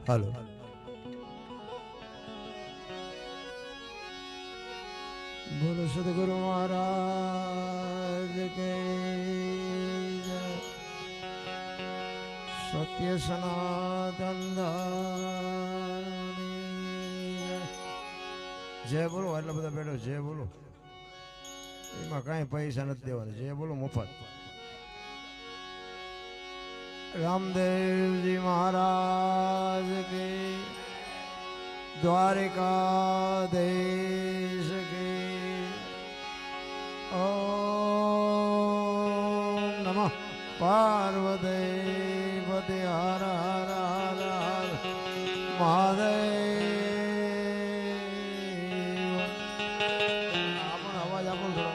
હાલો બોલો સદગુરુ મહારાજ કે જય. સત્ય સનાતન ધર્મની જય બોલો. એટલા બધા બેઠો જય બોલો. એમાં કાંઈ પૈસા નથી દેવાના. જય બોલો મફત. રામદેવજી મહારાજ કે દ્વારિકાધીશ કે ઓમ નમઃ પાર્વતી પતિ હર હર હર હર મહાદેવ. આપણો અવાજ આપો થોડો.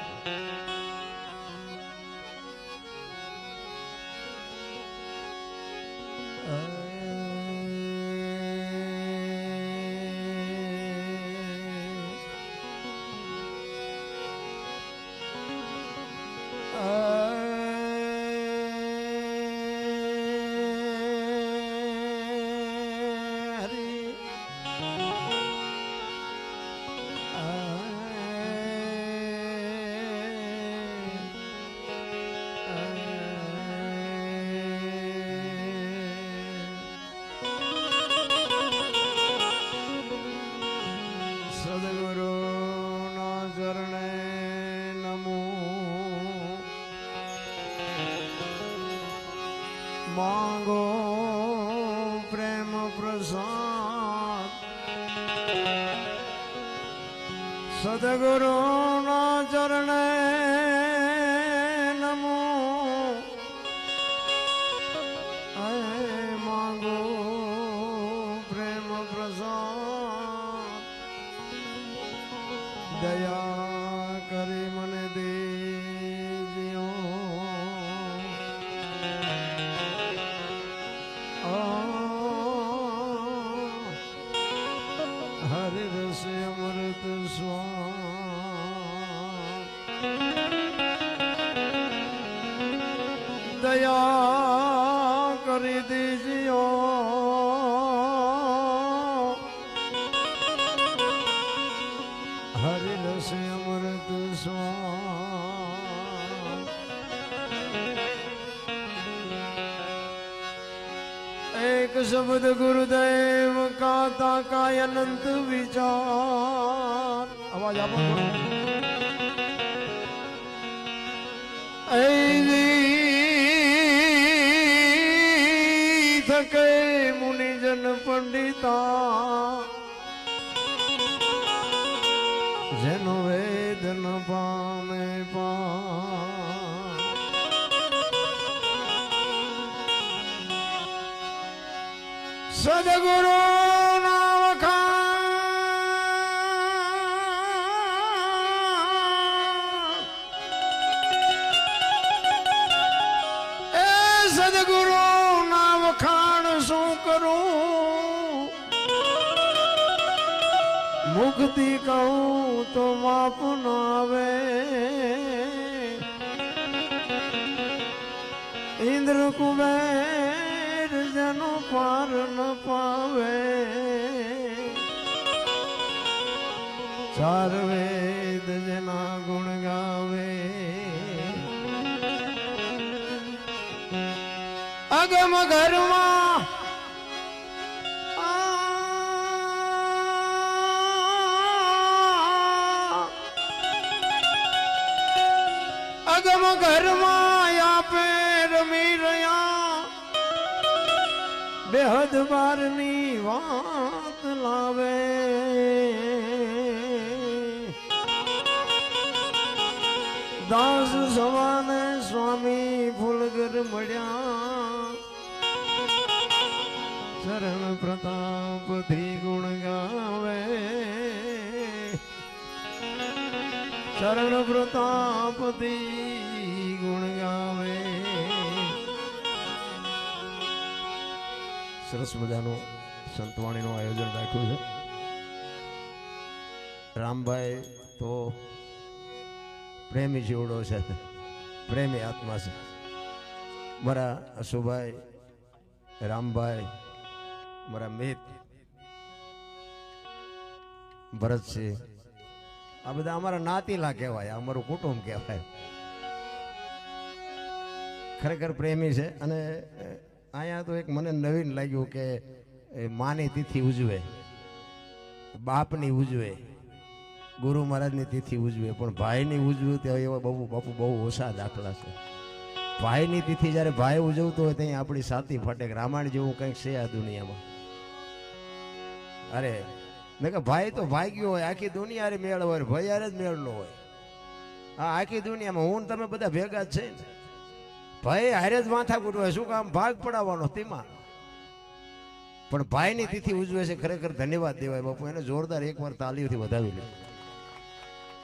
સદગુરુ ના ચરણે નમો. માંગો પ્રેમ પ્રસાદ સદગુરુ ના ચરણે નમો. માંગો પ્રેમ પ્રસાદ દયા કરી મને દેજો. હરે રસ અમૃત સ્વાદ દયા કરી દેજો. હરે રસ અમૃત સ્વાદ. એક શબ્દ ગુરુદેવ કાતા કાય અનંત વિચાર. અવાજ આપો. થકે મુનિજન પંડિતા જેનો વેદ ન પામે સદગુરુ ના વખાણ. એ સદગુરુ ના વખાણ શું કરું? મુક્તિ કહું તો માપ ન આવે. ઇન્દ્ર કુબેર જેનો પાર ન પાવે. ચાર વેદ જેના ગુણ ગાવે. અગમ ઘરમાં અગમ ઘરમાં આપે રમી રહ્યા. બેહદ બારની વાત લાવે. દાસ સવાને સ્વામી ફૂલગર મળ્યા. ચરણ પ્રતાપથી ગુણ ગાવે. ચરણ પ્રતાપથી ગુણ ગાવે. સરસ મજાનું સંતવાણીનું આયોજન રાખ્યું છે. રામભાઈ તો પ્રેમી જીવડો છે, પ્રેમી આત્મા છે. મારા અશુભાઈ, રામભાઈ, મારા મિત ભરતસિંહ, આ બધા અમારા નાતીલા કહેવાય, અમારું કુટુંબ કહેવાય. ખરેખર પ્રેમી છે. અને અહીંયા તો એક મને નવીન લાગ્યું કે માની તિથિ ઉજવે, બાપની ઉજવે, ગુરુ મહારાજની તિથિ ઉજવે, પણ ભાઈની ઉજવું તે એવા બાપુ બહુ ઓછા દાખલા છે. ભાઈની તિથિ જ્યારે ભાઈ ઉજવતો હોય ત્યાં આપણી છાતી ફટે. રામાયણ જેવું કંઈક છે આ દુનિયામાં. અરે મેં કે ભાઈ તો ભાગ્યો હોય, આખી દુનિયા મેળ હોય, ભાઈ યાર જ મેળ ન હોય. હા, આખી દુનિયામાં હું તમે બધા ભેગા જ છે ને. ભાઈ હારે જ માથા કૂટવાય, શું કામ ભાગ પડાવવાનો તેમાં. પણ ભાઈની તિથિ ઉજવે છે, ખરેખર ધન્યવાદ દેવાય બાપુ. એને જોરદાર એકવાર તાલીઓથી વધાવી લે.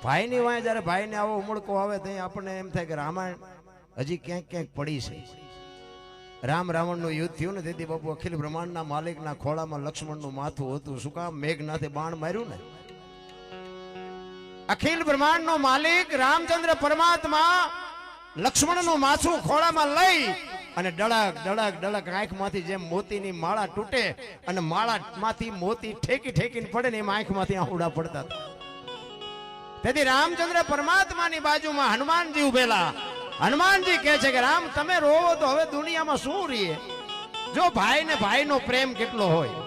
ભાઈની વાંહે જ્યારે ભાઈને આવો ઉમળકો આવે ત્યાં આપણને એમ થાય કે રામાયણ હજી ક્યાંક ક્યાંક પડી છે. રામ રાવણનું યુદ્ધ થયું ને તેથી બાપુ અખિલ બ્રહ્માંડના માલિકના ખોળામાં લક્ષ્મણનું માથું હતું. શું કામ? મેઘનાથે બાણ માર્યું ને. અખિલ બ્રહ્માંડનો માલિક રામચંદ્ર પરમાત્મા લક્ષ્મણનું માથું ખોળામાં લઈ અને ડળક ડળક ડળક આંખમાંથી જેમ મોતીની માળા તૂટે અને માળામાંથી મોતી ઠેકી ઠેકીને પડે ને એમ આંખમાંથી આંસુડા પડતા. તેથી રામચંદ્ર પરમાત્માની બાજુમાં હનુમાનજી ઉભેલા. હનુમાનજી કહે છે કે રામ, તમે રોવો તો હવે દુનિયામાં શું રહીએ? જો ભાઈ ને ભાઈનો પ્રેમ કેટલો હોય.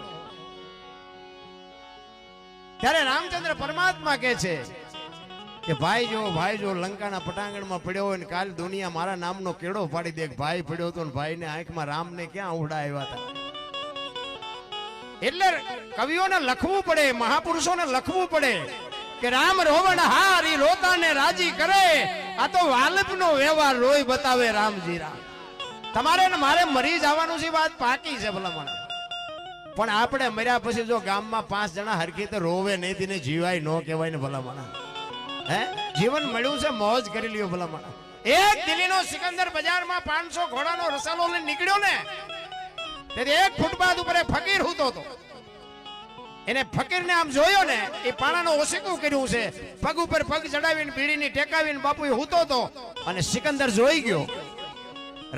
ત્યારે રામચંદ્ર પરમાત્મા કહે છે કે ભાઈ જો લંકાના પટાંગણમાં પડ્યો હોય ને કાલ દુનિયા મારા નામનો કેળો પાડી દે. ભાઈ પડ્યો હતો ને ભાઈને આંખમાં રામને ક્યાં ઉડા આવ્યા હતા. એટલે કવિઓને લખવું પડે, મહાપુરુષોને લખવું પડે કે રામ રોવણ હારી રોતાને રાજી કરે. આ તો વાલપનો વ્યવહાર રોય બતાવે રામજી રામ. તમારે ને મારે મરી જવાનું છે, વાત પાકી છે ભલામણ. પણ આપણે મર્યા પછી જો ગામમાં 5 જણા હરખી તો રોવે નહીં ને જીવાય ન કહેવાય ને ભલામણ. હે, જીવન મળ્યું છે, મોજ કરી લ્યો ભલામણ. એક દિલ્હીનો સિકંદર બજારમાં 500 ઘોડાનો રસાલો લઈને નીકળ્યો ને, તેથી એક ફૂટપાથ ઉપર ફકીર હૂતો હતો. એને ફકીરને આમ જોયો ને, એ પાણાનો ઓશીકું કર્યું છે, પગ ઉપર પગ ચડાવીને બીડીની ટેકાવીને બાપુ હૂતો હતો. અને સિકંદર જોઈ ગયો,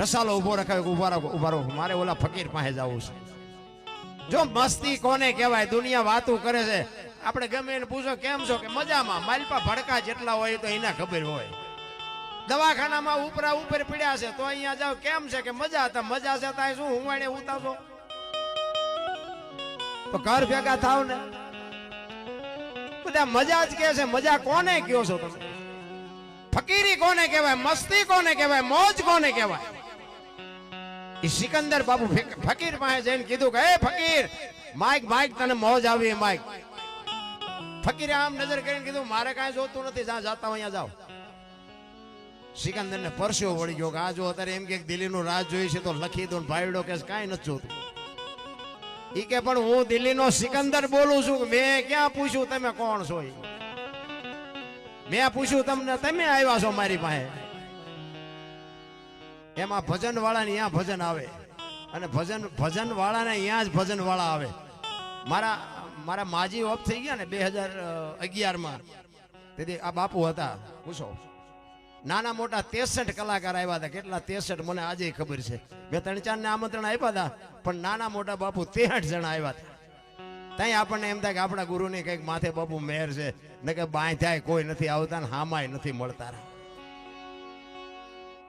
રસાલો ઉભો રખાયો, ઉભા રહો, મારે ઓલા ફકીર પાસે જવું છે. જો મસ્તી કોને કહેવાય? દુનિયા વાતું કરે છે. આપણે ગમે એને પૂછો કેમ છો, કે મજામાં. માલપા ભડકા જેટલા હોય તો એને ખબર હોય. દવાખાનામાં ઉપરા ઉપર પીડ્યા છે તો અહીંયા જાવ, કેમ છે, કે મજા હતા. મજા છે તો શું હુંવાડે ઉતાવશો? તો ઘર ભેગા થાવ ને. બધા મજા જ કે છે. મજા કોને કયો છો તમે? ફકીરી કોને કહેવાય? મસ્તી કોને કહેવાય? મોજ કોને કહેવાય? એ સિકંદર બાપુ ફકીર પાસે જઈને કીધું કે હે ફકીર, માઈક તને મોજ આવી માઈક. ફકીરે આમ નજર કરીને કીધું મારે કાંઈ જોતું નથી, જ્યાં જાતા અહીંયા જાઓ. સિકંદર ને પરસ્યો વળી ગયો કે આ જો અત્યારે એમ કે દિલ્હીનું રાજ જોઈ છે તો લખી દો. ભાઈડો કે કાંઈ નથી જોતું. ઈ કે પણ હું દિલ્હીનો સિકંદર બોલું છું. મેં ક્યાં પૂછ્યું તમે કોણ છો? મેં પૂછ્યું તમને, તમે આવ્યા છો મારી પાસે. એમાં ભજન વાળા ને અહીંયા ભજન આવે અને ભજન વાળા ને અહીંયા જ ભજન વાળા આવે. મારા માજી ઓફ થઈ ગયા ને 2011માં. તેથી આ બાપુ હતા, પૂછો, નાના મોટા 63 કલાકાર આવ્યા હતા. કેટલા 63 મને આજે ખબર છે. મેં 3-4 ને આમંત્રણ આપ્યા હતા, પણ નાના મોટા બાપુ 63 જણા આવ્યા હતા. ત્યાં આપણને એમ થાય કે આપણા ગુરુની કંઈક માથે બાપુ મેર છે ને, કે બાંધ્યાય કોઈ નથી આવતા ને હામાય નથી મળતા.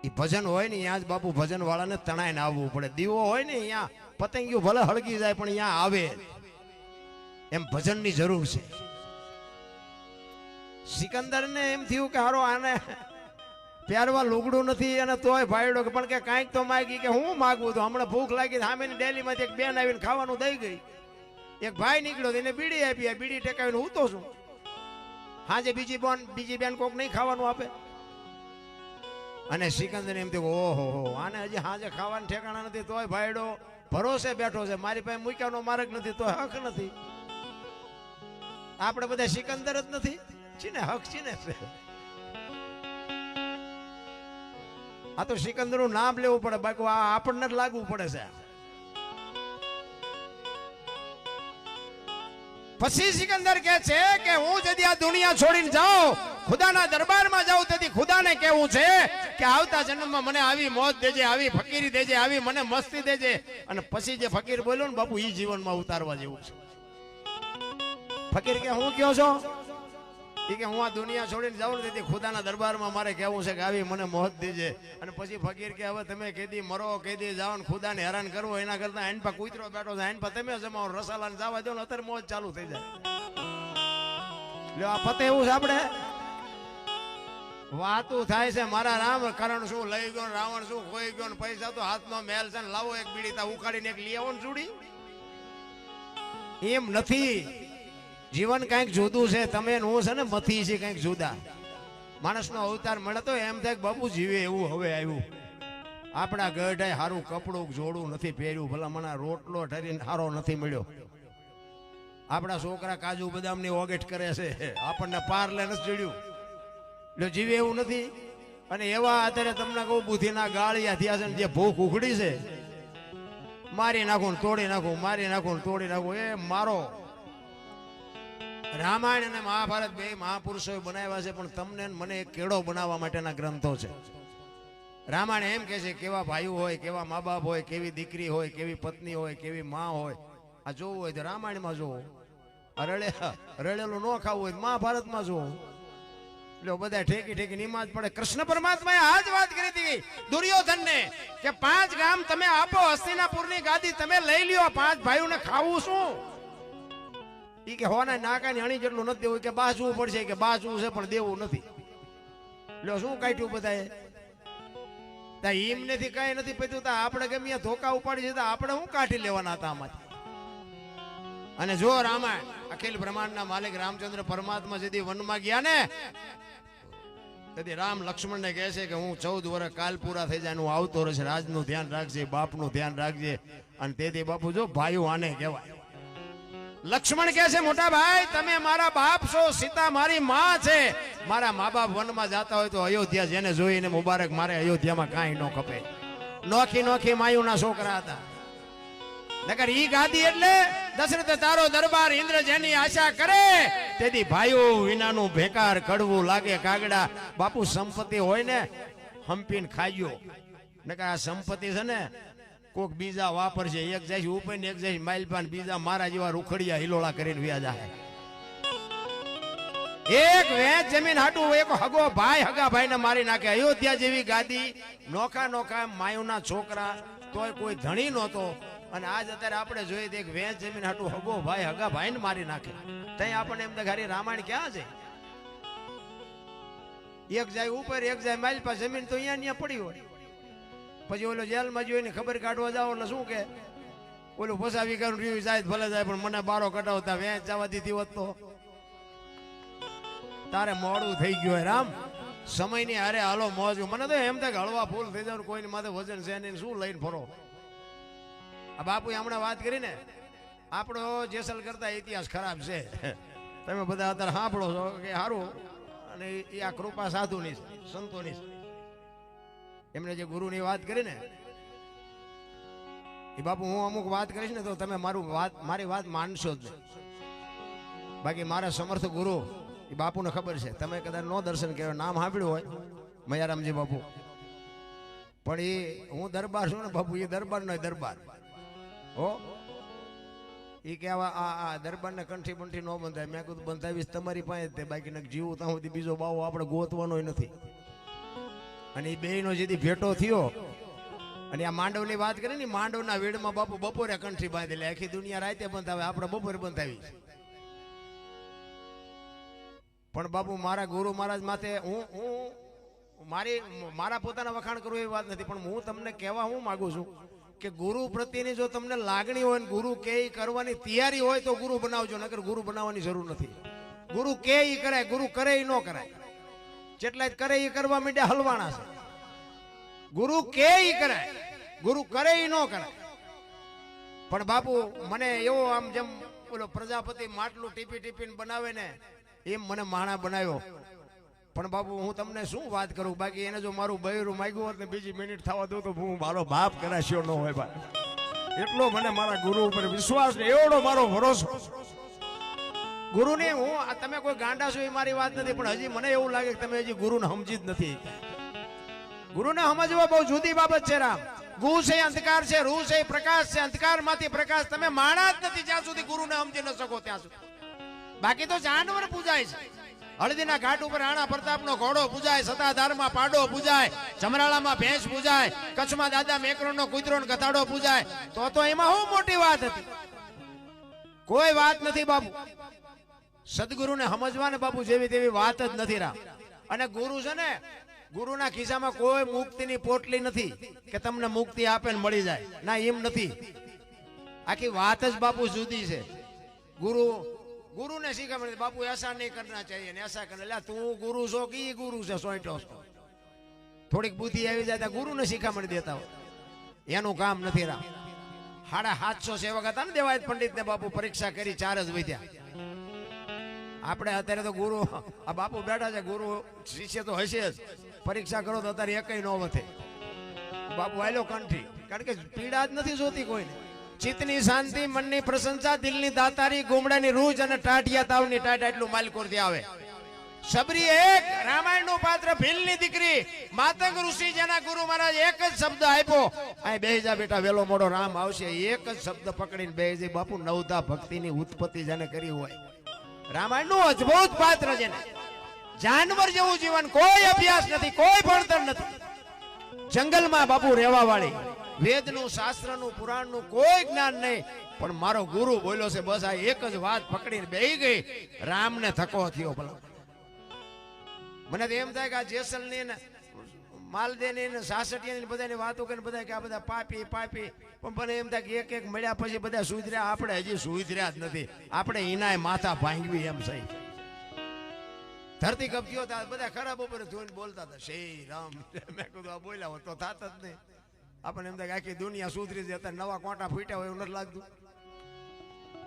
એ ભજન હોય ને અહીંયા જ બાપુ ભજન વાળાને તણાઈને આવવું પડે. દીવો હોય ને અહીંયા પતંગિયું ભલે હળગી જાય પણ અહીંયા આવે. એમ ભજનની જરૂર છે. સિકંદરને એમ થયું કે હારો આને પહેરવા લુગડું નથી અને તોય ભાઈડો પણ કે કાંઈક તો માગી. કે હું માગવું તો હમણાં ભૂખ લાગી. સામેની ડેલીમાંથી એક બેન આવીને ખાવાનું દઈ ગઈ. એક ભાઈ નીકળ્યો એને બીડી આપી. બીડી ટેકાવીને હું તો છું. હાજે બીજી બેન કોક નહીં ખાવાનું આપે. અને સિકંદર એમ થયું ઓહો આને હજી હાજે ખાવાનું ઠેકાણા નથી તોય ભાઈડો ભરોસે બેઠો છે. મારી પાસે મૂક્યાનો માર્ગ નથી તોય હક નથી. આપણે બધા સિકંદર જ નથી ચીને હક ચીને છે. આ તો સિકંદરનું નામ લેવું પડે, બાકી આ આપણને જ લાગવું પડે છે. પછી સિકંદર કહે છે કે હું જદી આ દુનિયા છોડીને જાઉં, ખુદાના દરબારમાં જાઉં, તેથી ખુદાને કહેવું છે કે આવતા જન્મમાં મને આવી મોત દેજે, આવી ફકીરી દેજે, આવી મને મસ્તી દેજે. અને પછી જે ફકીર બોલ્યો ને બાપુ ઈ જીવનમાં ઉતારવા જેવું છે. ફકીર કે હું કયો છો? ઈ કે હું આ દુનિયા છોડીને જાઉં ને તેથી ખુદાના દરબારમાં મારે કહેવું છે કે આવી મને મોત દેજે. અને પછી ફકીર કે હવે તમે કેદી મરો, કેદી જાઓ ને ખુદાને હેરાન કરવો એના કરતા આઈન પા કૂતરો બેઠો છે, આઈન પા તમે જમાવો, રસાલાને જવા દો ને અત્યારે મોજ ચાલુ થઈ જાય. લ્યો આ પતે એવું છે આપણે વાતું થાય છે મારા રામ કરણ શું લઈ ગયો, રાવણ શું ખોઈ ગયો, પૈસા તો હાથમાં મેલ છે ને લાવો એક બીડી તા ઉખાડીને એક લઈ આવો ને ચૂડી. એમ નથી, જીવન કઈક જુદું છે. તમે હું છે ને મથી છે કઈક જુદા. માણસનો અવતાર મળે તો એમ થાય કે બાપુ જીવે એવું હવે આવ્યું. આપણા ગઢાય સારું કપડું જોડું નથી પહેર્યું, ભલા મને રોટલો ઠરીને સારો નથી મળ્યો. આપણા છોકરા કાજુ બદામની ઓગેટ કરે છે, આપણને પાર્લે નથી ચડ્યું. એટલે જીવે એવું નથી. અને એવા અત્યારે તમને કહું બુદ્ધિના ગાળિયા થયા છે ને જે ભૂખ ઉઘડી છે, મારી નાખું ને તોડી નાખું, મારી નાખું ને તોડી નાખું. એ મારો રામાયણ અને મહાભારત બે મહાપુરુષોએ બનાવ્યા છે, પણ તમને મને એક કેળો બનાવવા માટેના ગ્રંથો છે. રામાયણ એમ કે છે કેવા ભાઈઓ હોય, કેવા મા બાપ હોય, કેવી દીકરી હોય, કેવી પત્ની હોય, કેવી માં હોય. આ જોવું હોય તો રામાયણમાં જોવો, રળેલું ન ખાવું હોય તો મહાભારતમાં જોવો. એટલે બધા ઠેકી ઠેકી નિમાજ પડે. કૃષ્ણ પરમાત્માએ આ જ વાત કરી હતી દુર્યોધનને કે 5 ગામ તમે આપો, હસ્તિનાપુરની ગાદી તમે લઈ લ્યો, 5 ભાઈઓને ખાવું શું? ઈ કે હોના નાકાની હણી જેટલું નથી દેવું, કે બાજવું પડશે, કે બાજવું છે પણ દેવું નથી. લ્યો શું કાઢ્યું બધાએ? એમ નથી કઈ નથી પીધું. આપણે ગમે ધોકા ઉપાડી છે તો આપણે શું કાઢી લેવાના હતા આમાંથી? અને જો રામાયણ અખિલ બ્રહ્માંડના માલિક રામચંદ્ર પરમાત્મા જેથી વનમાં ગયા ને તેથી રામ લક્ષ્મણ ને કહે છે કે હું 14 વર્ષ કાલ પૂરા થઈ જાય, હું આવતો રહેશે, રાજનું ધ્યાન રાખજે, બાપનું ધ્યાન રાખજે. અને તેથી બાપુ જો ભાઈઓ આને કહેવાય. લક્ષ્મણ કહે છે મોટા ભાઈ તમે મારા બાપ છો, સીતા મારી માં છે. મારા મા બાપ વનમાં જતા હોય તો અયોધ્યા જેને જોઈને મુબારક, મારે અયોધ્યામાં કાંઈ ન ખપે. નોખી નોખી માયુના છોકરા હતા. નકર ઈ ગાદી એટલે દશરથ તારો દરબાર, ઇન્દ્ર જેની આશા કરે તેથી ભાઈઓ વિનાનું ભેકાર કડવું લાગે કાગડા. બાપુ સંપત્તિ હોય ને હંપીને ખાજો, નકર આ સંપત્તિ છે ને કોક બીજા વાપરશે. એક જાય ઉપર ને એક જાય માઇલપાન, બીજા મારા જેવા રૂખડિયા હિલોળા કરીને વ્યા જાય. એક વેચ જમીન હાટું એક હગો ભાઈ હગા ભાઈને મારી નાખે. અયોધ્યા જેવી ગાદી, નોખા નોખા માયુના છોકરા, તોય કોઈ ધણી નહોતો. અને આજ અત્યારે આપણે જોઈએ તો એક વેચ જમીન હાટું હગો ભાઈ હગા ભાઈને મારી નાખે. ત્યાં આપણને એમ થાય રામાયણ ક્યાં છે? એક જાય ઉપર, એક જાય માઇલપા, જમીન તો અહીંયા પડી હોય. પછી ઓલો જેલમાં જોઈને ખબર કાઢવા જાવ એટલે શું કે ઓલું ફસાવી કરું રહ્યું જાય ભલે જાય, પણ મને બારો કટાવતા વેચ જવા દીધી હોત તો તારે મોડું થઈ ગયું. રામ સમયની હારે હાલો મોજ. મને તો એમ થાય કે હળવા ફૂલ થઈ જાવ, કોઈને માથે વજન છે નહીં, શું લઈને ફરો? આ બાપુએ હમણાં વાત કરી ને, આપણો જેસલ કરતા ઇતિહાસ ખરાબ છે. તમે બધા અત્યારે સાંભળો છો કે સારું, અને એ આ કૃપા સાધુની સંતોની. એમને જે ગુરુની વાત કરી ને એ બાપુ હું અમુક વાત કરીશ ને તો તમે મારી વાત માનશો જ નહીં. બાકી મારા સમર્થ ગુરુ એ બાપુને ખબર છે. તમે કદાચ નો દર્શન કર્યો, નામ સાંભળ્યું હોય મયારામજી બાપુ, પણ એ હું દરબાર છું ને બાપુ, એ દરબાર નો દરબાર હો. એ કે આ દરબાર ને કંઠી બંઠી નો બંધાય. મેં કીધું બંધાવીશ તમારી પાસે જ તે, બાકી ને જીવું ત્યાં સુધી બીજો બાવો આપણે ગોતવાનો નથી. અને એ બે નો જેથી ભેટો થયો અને આ માંડવની વાત કરી ને, માંડવના વેડમાં બાપુ બપોરે કંઠી બાંધેલી. આખી દુનિયા રાતે બંધાવે, આપણે બપોરે બંધાવી. પણ બાપુ મારા ગુરુ મહારાજ માથે હું મારા પોતાના વખાણ કરવું એવી વાત નથી, પણ હું તમને કહેવા હું માંગુ છું કે ગુરુ પ્રત્યેની જો તમને લાગણી હોય ને ગુરુ કે કરવાની તૈયારી હોય તો ગુરુ બનાવજો, નકર ગુરુ બનાવવાની જરૂર નથી. ગુરુ કે કરાય, ગુરુ કરે ન કરાય. જેટલા કરે એ કરવા માંડ્યા હલવાણા છે. ગુરુ કે કરાય, ગુરુ કરે ન કરાય. પણ બાપુ મને એવો આમ જેમ ઓલો પ્રજાપતિ માટલું ટીપી ટીપીને બનાવે ને એમ મને માણા બનાવ્યો. પણ બાપુ હું તમને શું વાત કરું, બાકી એને જો મારું બૈરું માગ્યું હોત ને બીજી મિનિટ થવા દો તો હું મારો બાપ કરાશ્યો ન હોય ભાઈ. એટલો મને મારા ગુરુ ઉપર વિશ્વાસ ને એવડો મારો ભરોસો. ગુરુને હું તમે કોઈ ગાંડા છો એ મારી વાત નથી, પણ હજી મને એવું લાગે કે તમે હજી ગુરુને સમજી જ નથી. ગુરુને સમજવો બહુ જુદી બાબત છે રામ. ગુ છે અંધકાર છે, રૂ છે પ્રકાશ છે, અંધકારમાંથી પ્રકાશ. તમે માણા જ નથી જ્યાં સુધી ગુરુને સમજી ન શકો ત્યાં સુધી. બાકી તો જાનવર પૂજાય છે. હળદીના ઘાટ ઉપર રાણા પ્રતાપનો ઘોડો પૂજાય, સતાધારમાં પાડો પૂજાય, જમરાળામાં ભેંસ પૂજાય, કચ્છમાં દાદા મેકરણનો કૂતરો ને ગધાડો પૂજાય. તો એમાં શું મોટી વાત હતી? કોઈ વાત નથી બાપુ. સદગુરુને સમજવાને બાપુ જેવી તેવી વાત જ નથી રામ. અને ગુરુ છે ને, ગુરુના ખિસ્સામાં કોઈ મુક્તિની પોટલી નથી કે તમને મુક્તિ આપે ને મળી જાય. ના, એમ નથી. આખી વાત જ બાપુ જુદી છે. ગુરુને શીખવા બાપુ ऐसा नहीं करना चाहिए ને ऐसा કરે. એટલે તું ગુરુ છો કે ઈ ગુરુ છે? સોઈટો છો. થોડીક બુદ્ધિ આવી જાય તો ગુરુને શીખામણી દેતા હોય. એનું કામ નથી રામ. 750 સેવક હતા ને દેવાયત પંડિત ને બાપુ પરીક્ષા કરી, 4 જ વધ્યા. આપણે અત્યારે તો ગુરુ આ બાપુ બેઠા છે, ગુરુ શિષ્ય તો હશે જ. પરીક્ષા કરો તો અત્યારે એકય નો વધે. બાપુ આયલો કંઠી, કારણ કે પીડા જ નથી જોતી કોઈને. ચિત્તની શાંતિ, મનની પ્રશંસા, દિલની દાતારી, ગુમડાની રૂજ અને ટાટિયા તાવની ટાટ આટલું માલકોરથી આવે. સબરી એક રામાયણનું પાત્ર, ભીલની દીકરી માતંગ ઋષિ, જેના ગુરુ મહારાજ એક જ શબ્દ આપ્યો, અહીં બેહી જા બેટા, વેલો મોડો રામ આવશે. એક જ શબ્દ પકડીને બેહી જાય બાપુ. નવધા ભક્તિની ઉત્પત્તિ જેને કરી હોય. રામાયણનું અદ્ભુત પાત્ર જેને. જાનવર જેવું જીવન, કોઈ અભ્યાસ નથી, કોઈ ભણતર નથી. જંગલમાં બાપુ રહેવા વાળી, વેદનું, શાસ્ત્રનું, પુરાણનું કોઈ જ્ઞાન નહીં, પણ મારો ગુરુ બોલ્યો છે બસ આ એક જ વાત પકડીને બેહી ગઈ. રામને થકો થયો. ભલા મને તો એમ થાય કે આ જેસલની ને માલદેની ને સાસઠિયાની બધાની વાતો કરીને બધા કે આ બધા પાપી પાપી, પણ મને એમ થાય કે એક એક મળ્યા પછી બધા સુધર્યા. આપણે હજી સુધર્યા જ નથી. આપણે ઈનાય માથા ભાંગવી એમ સહી. ધરતી કપતીઓ હતા બધા ખરાબ ઉપર જોઈને બોલતા હતા શ્રી રામ. મેં કીધું આ બોલ્યા હોત તો થાત જ નહીં. આપણને એમ થાય કે આખી દુનિયા સુધરી જતા, નવા કોટા ફૂટ્યા હોય એવું નથી લાગતું.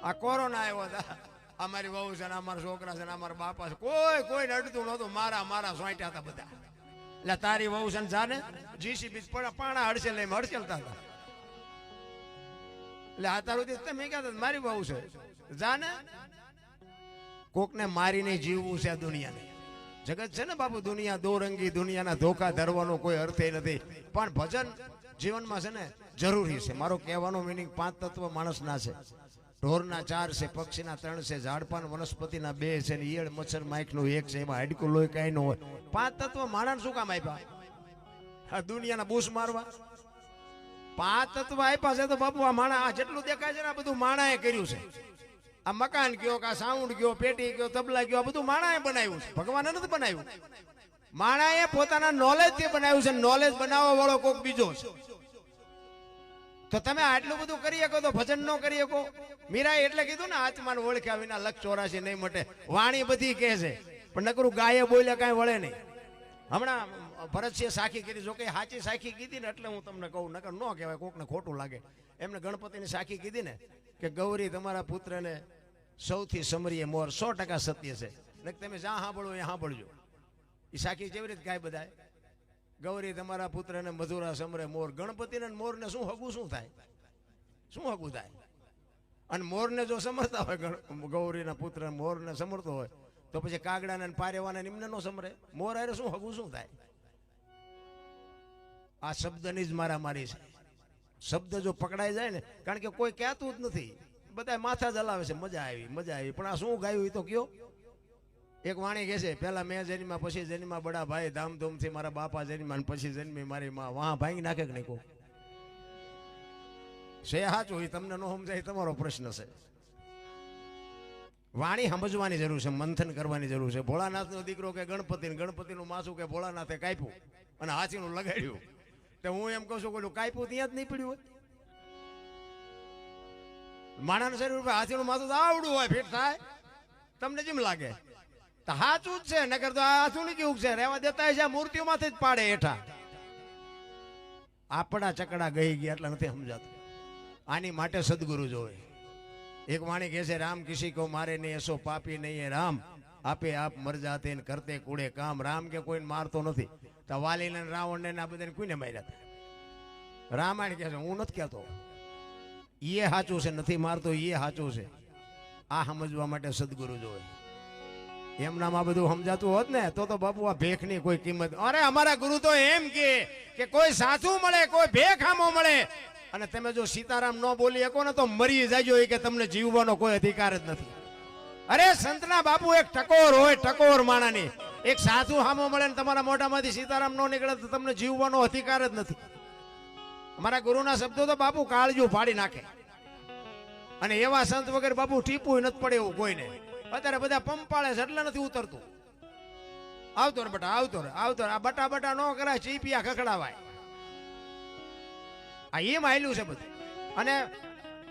આ કોરોના આવ્યો હતા, અમારી વહુ છે ને અમારા છોકરા છે ને અમારા બાપા છે, કોઈ અડતું નહોતું. મારા સોંટ્યા હતા બધા. એટલે તારી વહુ છે ને જાને જીસીબી પાણા હડસેલ લઈને હડસેલતા હતા. એટલે આ તારું તમે ક્યાં મારી વહુ છે જાને. કોકને મારીને જીવવું છે આ દુનિયાને. જગત છે ને બાપુ દુનિયા દોરંગી, દુનિયાના ધોકા ધરવાનો કોઈ અર્થ નથી. પણ ભજન જીવનમાં છે ને જરૂરી છે. મારો કહેવાનો મિનિંગ 5 તત્વ માણસના છે. ઢોરના 4 છે, પક્ષીના 3 છે, ઝાડપાન વનસ્પતિના 2 છે, ને ઈયળ મચ્છર માઇકનું 1 છે. એમાં હાડકું લોહી કાંઈ ન હોય. 5 તત્વ માણસ શું કામ આપ્યા? આ દુનિયાના બૂસ મારવા 5 તત્વ આપ્યા છે તો બાપુ આ માણા જેટલું દેખાય છે ને આ બધું માણાએ કર્યું છે. આ મકાન કયો, કા સાઉન્ડ કયો, પેટી કયો, તબલા કયો, આ બધું માણાએ બનાવ્યું છે. ભગવાને નથી બનાવ્યું. માણાએ પોતાના નોલેજ થી બનાવ્યું છે. નોલેજ બનાવવા વાળો કોક બીજો છે. તો તમે આટલું બધું કરી શકો તો ભજન ન કરી શકો? મીરાએ એટલે કીધું ને, આત્માને ઓળખ્યા વિના લખ 84 નહીં મટે. વાણી બધી કહે છે પણ નકરું ગાયે બોલ્યા કાંઈ વળે નહીં. હમણાં ભરતસિંહે સાખી કીધી, જો કે સાચી સાખી કીધી ને એટલે હું તમને કહું, નકર ન કહેવાય, કોકને ખોટું લાગે. એમને ગણપતિની સાખી કીધી ને કે ગૌરી તમારા પુત્રને સૌથી સમરીએ મોર. 100% સત્ય છે. તમે જ્યાં સાંભળો એ સાંભળજો. એ સાખી કેવી રીતે ગાય બધા? ગૌરી તમારા પુત્રને મધુરા સમરે મોર. ગણપતિને મોરને શું હગું શું થાય? શું હગું થાય? અને મોરને જો સમરતા હોય, ગૌરીના પુત્ર મોરને સમરતો હોય, તો પછી કાગડાને પારેવાને નિમ્ન નો સમરે? મોર આરે શું હગું શું થાય? આ શબ્દની જ મારામારી છે. શબ્દ જો પકડાઈ જાય ને, કારણ કે કોઈ કહેતું જ નથી, બધા માથા જ હલાવે છે. મજા આવી પણ આ શું ગાયું એ તો કયો. એક વાણી કહે છે, પેલા મેં જન્મ્યા, પછી જન્મ્યા બડા ભાઈ, ધામધૂમથી મારા બાપા જન્મ્યા, પછી જન્મી મારી માં. વાહ ભાંગી નાખે કે નહીં કહો? છે સાચું, એ તમને ન સમજાય તમારો પ્રશ્ન છે. વાણી સમજવાની જરૂર છે, મંથન કરવાની જરૂર છે. ભોળાનાથનો દીકરો કે ગણપતિનું માસું કે ભોળાનાથે કાપ્યું અને હાથીનું લગાડ્યું, તો હું એમ કહું છું કે કાપ્યું ત્યાં જ નહીં પડ્યું હોય. માણાના શરીર ઉપર હાથીનું માથું તો આવડું હોય, ફીટ થાય. તમને જેમ લાગે તો સાચું જ છે, નકર તો આ હાથું નહીં કેવું છે. રહેવા દેતા છે, મૂર્તિઓમાંથી જ પાડે હેઠા. આપણા ચકડા ગઈ ગયા એટલે નથી સમજાતું. આની માટે સદગુરુ જોવે. એક વાણી કહે છે, રામ કિસી કો મારે નહીં, એસો પાપી નહીં રામ, આપે આપ મર જાતે ને કરતે કુડે કામ. રામ કે કોઈને મારતો નથી. તો વાલીને રાવણને આ બધાને કોઈને માર્યા હતા? રામાયણ કહે છે, હું નથી કહેતો. એ સાચું છે, નથી મારતો એ સાચું છે. આ સમજવા માટે સદગુરુ જોવે. એમ નામ આ બધું સમજાતું હોત ને તો બાપુ આ ભેખની કોઈ કિંમત. અરે અમારા ગુરુ તો એમ કે કોઈ સાચું મળે, કોઈ ભેખ આમો મળે, અને તમે જો સીતારામ ન બોલી શકો ને તો મરી જાજો, કે તમને જીવવાનો કોઈ અધિકાર જ નથી. અરે સંતના બાપુ એક ટકોર હોય, ટકોર માણાની. એક સાચું હામો મળે ને તમારા મોઢામાંથી સીતારામ ન નીકળે તો તમને જીવવાનો અધિકાર જ નથી. અમારા ગુરુના શબ્દો તો બાપુ કાળજું ફાડી નાખે. અને એવા સંત વગર બાપુ ટીપું નથી પડે એવું કોઈને. અત્યારે બધા પંપાળે છે એટલે નથી ઉતરતું. આવતો રે બટા, આવતો રે, આવતો રે. આ બટા બટા ન કરાય, ચીપિયા ખખડાવાય. આ એમ આયલું છે બધું. અને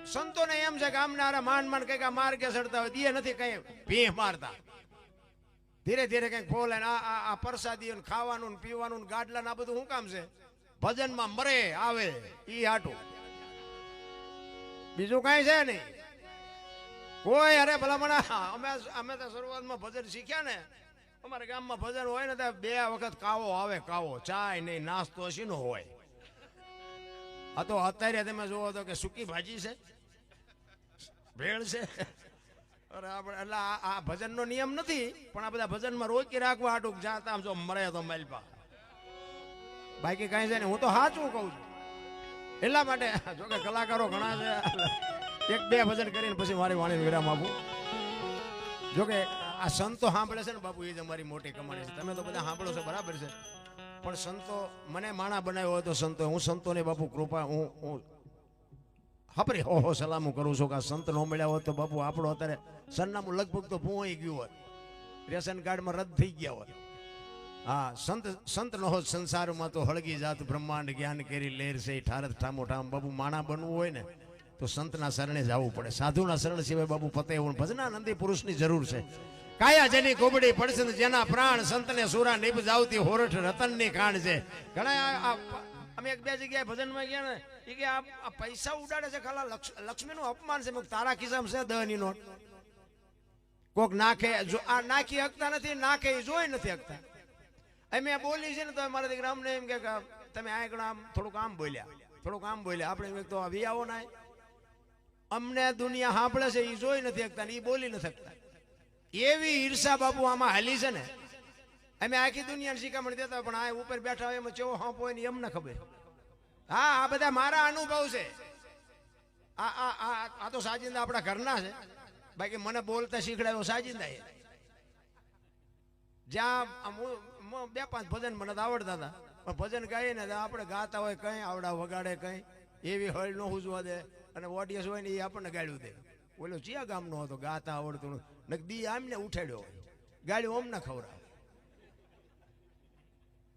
સંતોને એમ છે કે આમના માંડ માંડ કઈક માર્ગે ચડતા હોય, દીએ નથી કઈ ભીહ મારતા. ધીરે ધીરે કઈક ફોલે. આ પ્રસાદી ખાવાનું પીવાનું ગાડલા આ બધું શું કામ છે? ભજનમાં મરે આવે ઈ હાટું, બીજું કઈ છે નહીં કોઈ. અરે ભલામણા અમે તો શરૂઆતમાં ભજન શીખ્યા ને, અમારા ગામમાં ભજન હોય ને ત્યાં 2 વખત કાવો આવે. કાવો, ચાય નહીં, નાસ્તો શીનો હોય. આ તો અત્યારે તમે જોવો તો કે સૂકી ભાજી છે, ભેળ છે. અરે આપણે એટલે આ ભજનનો નિયમ નથી, પણ આ બધા ભજનમાં રોકી રાખવા હાટું જાતા આમ જો મરે તો માલપા, બાકી કઈ છે ને. હું તો સાચું કહું છું એટલા માટે. જોકે કલાકારો ઘણા છે, 1-2 ભજન કરીને પછી મારી વાણી વિરામ આપું. જોકે આ સંતો સાંભળે છે ને બાપુ, એ જ અમારી મોટી કમાણી છે. તમે તો બધા સાંભળો છો બરાબર છે, પણ સંતો મને માણા બનાવ્યો હોય તો સંતો, હું સંતોને બાપુ કૃપા હું હપરી હો સલામું કરું છું કે આ સંત ન મળ્યા હોત તો બાપુ આપણો અત્યારે સરનામું લગભગ તો ભૂવાઈ ગયું હોત, રેશન કાર્ડમાં રદ થઈ ગયા હોત. હા, સંત ન હોત સંસારમાં તો હળગી જાત બ્રહ્માંડ જ્ઞાન કેરી લેર છે ઠારત ઠામો ઠામ. બાપુ માણા બનવું હોય ને તો સંતના શરણે જવું પડે. સાધુના શરણ સિવાય બાપુ પતે એવું ભજનાનંદી પુરુષની જરૂર છે. કાયા જેની કોબડી પડશે જેના પ્રાણ, સંતને સુરા નિભ જાવતી હોરઠ રતનની ખાણ છે. ઘણા અમે 1-2 જગ્યાએ ભજનમાં ગયા ને, એ કે આ પૈસા ઉડાડે છે ખાલા લક્ષ્મીનું અપમાન છે. તારા ખિસ્સામાં છે 10ની નોટ. કોક નાખે, જો આ નાખી હકતા નથી, નાખે એ જોઈ નથી હકતા. અમે બોલી છે ને તો મારા દીકરા અમને એમ કે તમે આ એકડો આમ થોડુંક આમ બોલ્યા, આપણે તો આવી આવો ના. અમને દુનિયા સાંભળે છે એ જોઈ નથી શકતા ને એ બોલી નથી શકતા. એવી ઈર્ષા બાપુ આમાં હાલી છે ને. અમે આખી દુનિયાને શીખામણ દેતા, પણ આ ઉપર બેઠા હોય એમાં ચેવો હાંપ હોય ને એમને ખબર. હા, આ બધા મારા અનુભવ છે. આ તો સાજિંદા આપણા ઘરના છે, બાકી મને બોલતા શીખડાયો સાજિંદા. જ્યાં 2-5 ભજન મને આવડતા હતા, પણ ભજન ગાઈએ ને આપણે ગાતા હોય કઈ આવડા વગાડે કઈ એવી હળ ન હુજવા દે. અને ઓડિયન્સ હોય ને એ આપણને ગાળ્યું દે. બોલો ચિયા ગામનો હતો, ગાતા આવડતું દી આમને ઉઠાડ્યો હોય, ગાળ્યું ઓમ ના ખવડાવે.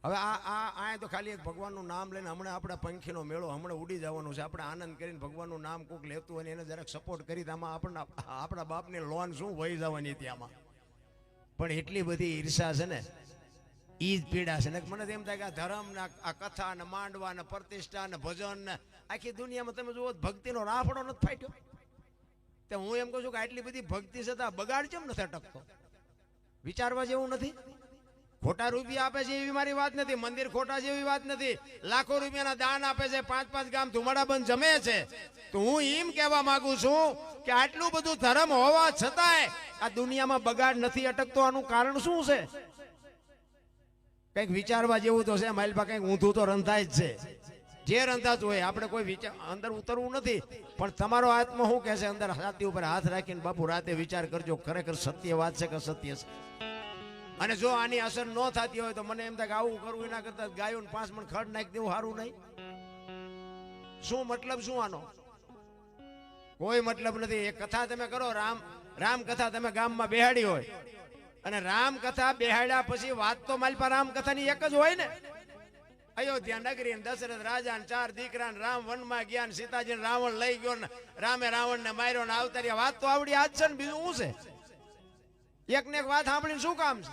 હવે આ તો ખાલી એક ભગવાનનું નામ લઈને હમણાં આપણા પંખીનો મેળો હમણાં ઉડી જવાનું છે. આપણે આનંદ કરીને ભગવાનનું નામ કોઈક લેતું હોય ને એને જરાક સપોર્ટ કરી આમાં આપણા બાપની લોન શું વહી જવાની હતી આમાં. પણ એટલી બધી ઈર્ષા છે ને, ઈ જ પીડા છે ને. મને એમ થાય કે આ ધર્મ ને આ કથા ને માંડવા ને પ્રતિષ્ઠા ને ભજન ને આખી દુનિયામાં તમે જુઓ ભક્તિનો રાફડો નથી ફાટ્યો. તો હું એમ કહું છું કે આટલી બધી ભક્તિ છતાં બગાડ કેમ નથી અટકતો? વિચારવા જેવું નથી? ખોટા રૂપિયા આપે છે એવી મારી વાત નથી, મંદિર ખોટા છે એવી વાત નથી, લાખો રૂપિયાના દાન આપે છે, 5-5 ગામ ધુમાડા બંધ જમે છે. તો હું એમ કહેવા માંગુ છું કે આટલું બધું ધર્મ હોવા છતાંય આ દુનિયામાં બગાડ નથી અટકતો. આનું કારણ શું છે? કઈક વિચારવા જેવું તો છે માલપા. કઈક ઊંધું તો રંધાય જ છે. જે રંધાતું હોય આપણે કોઈ વિચાર અંદર ઉતરવું નથી. પણ તમારો આત્મા શું કહે છે અંદર છાતી ઉપર હાથ રાખીને બાપુ રાતે વિચાર કરજો, ખરેખર સત્ય વાત છે કે સત્ય છે. અને જો આની અસર ન થતી હોય તો મને એમ થાય કે આવું કરવું એના કરતા ગાયોને 5 મણ ખડ નાખી દેવું સારું નહીં? શું મતલબ શું આનો? કોઈ મતલબ નથી. એ કથા તમે કરો, રામ કથા તમે ગામમાં બેહાડી હોય, અને રામ કથા બેહાડ્યા પછી વાત તો માલપા રામ કથાની એક જ હોય ને. અયોધ્યા નગરી દશરથ રાજા 4 દીકરા રામ વનમાં ગયા, સીતાજી રાવણ લઈ ગયો ને રામે રાવણ ને માર્યો ને આવતાર્યા. વાત તો આવડી આજ છે ને, બીજું શું છે? એક ને એક વાત સાંભળીને શું કામ છે?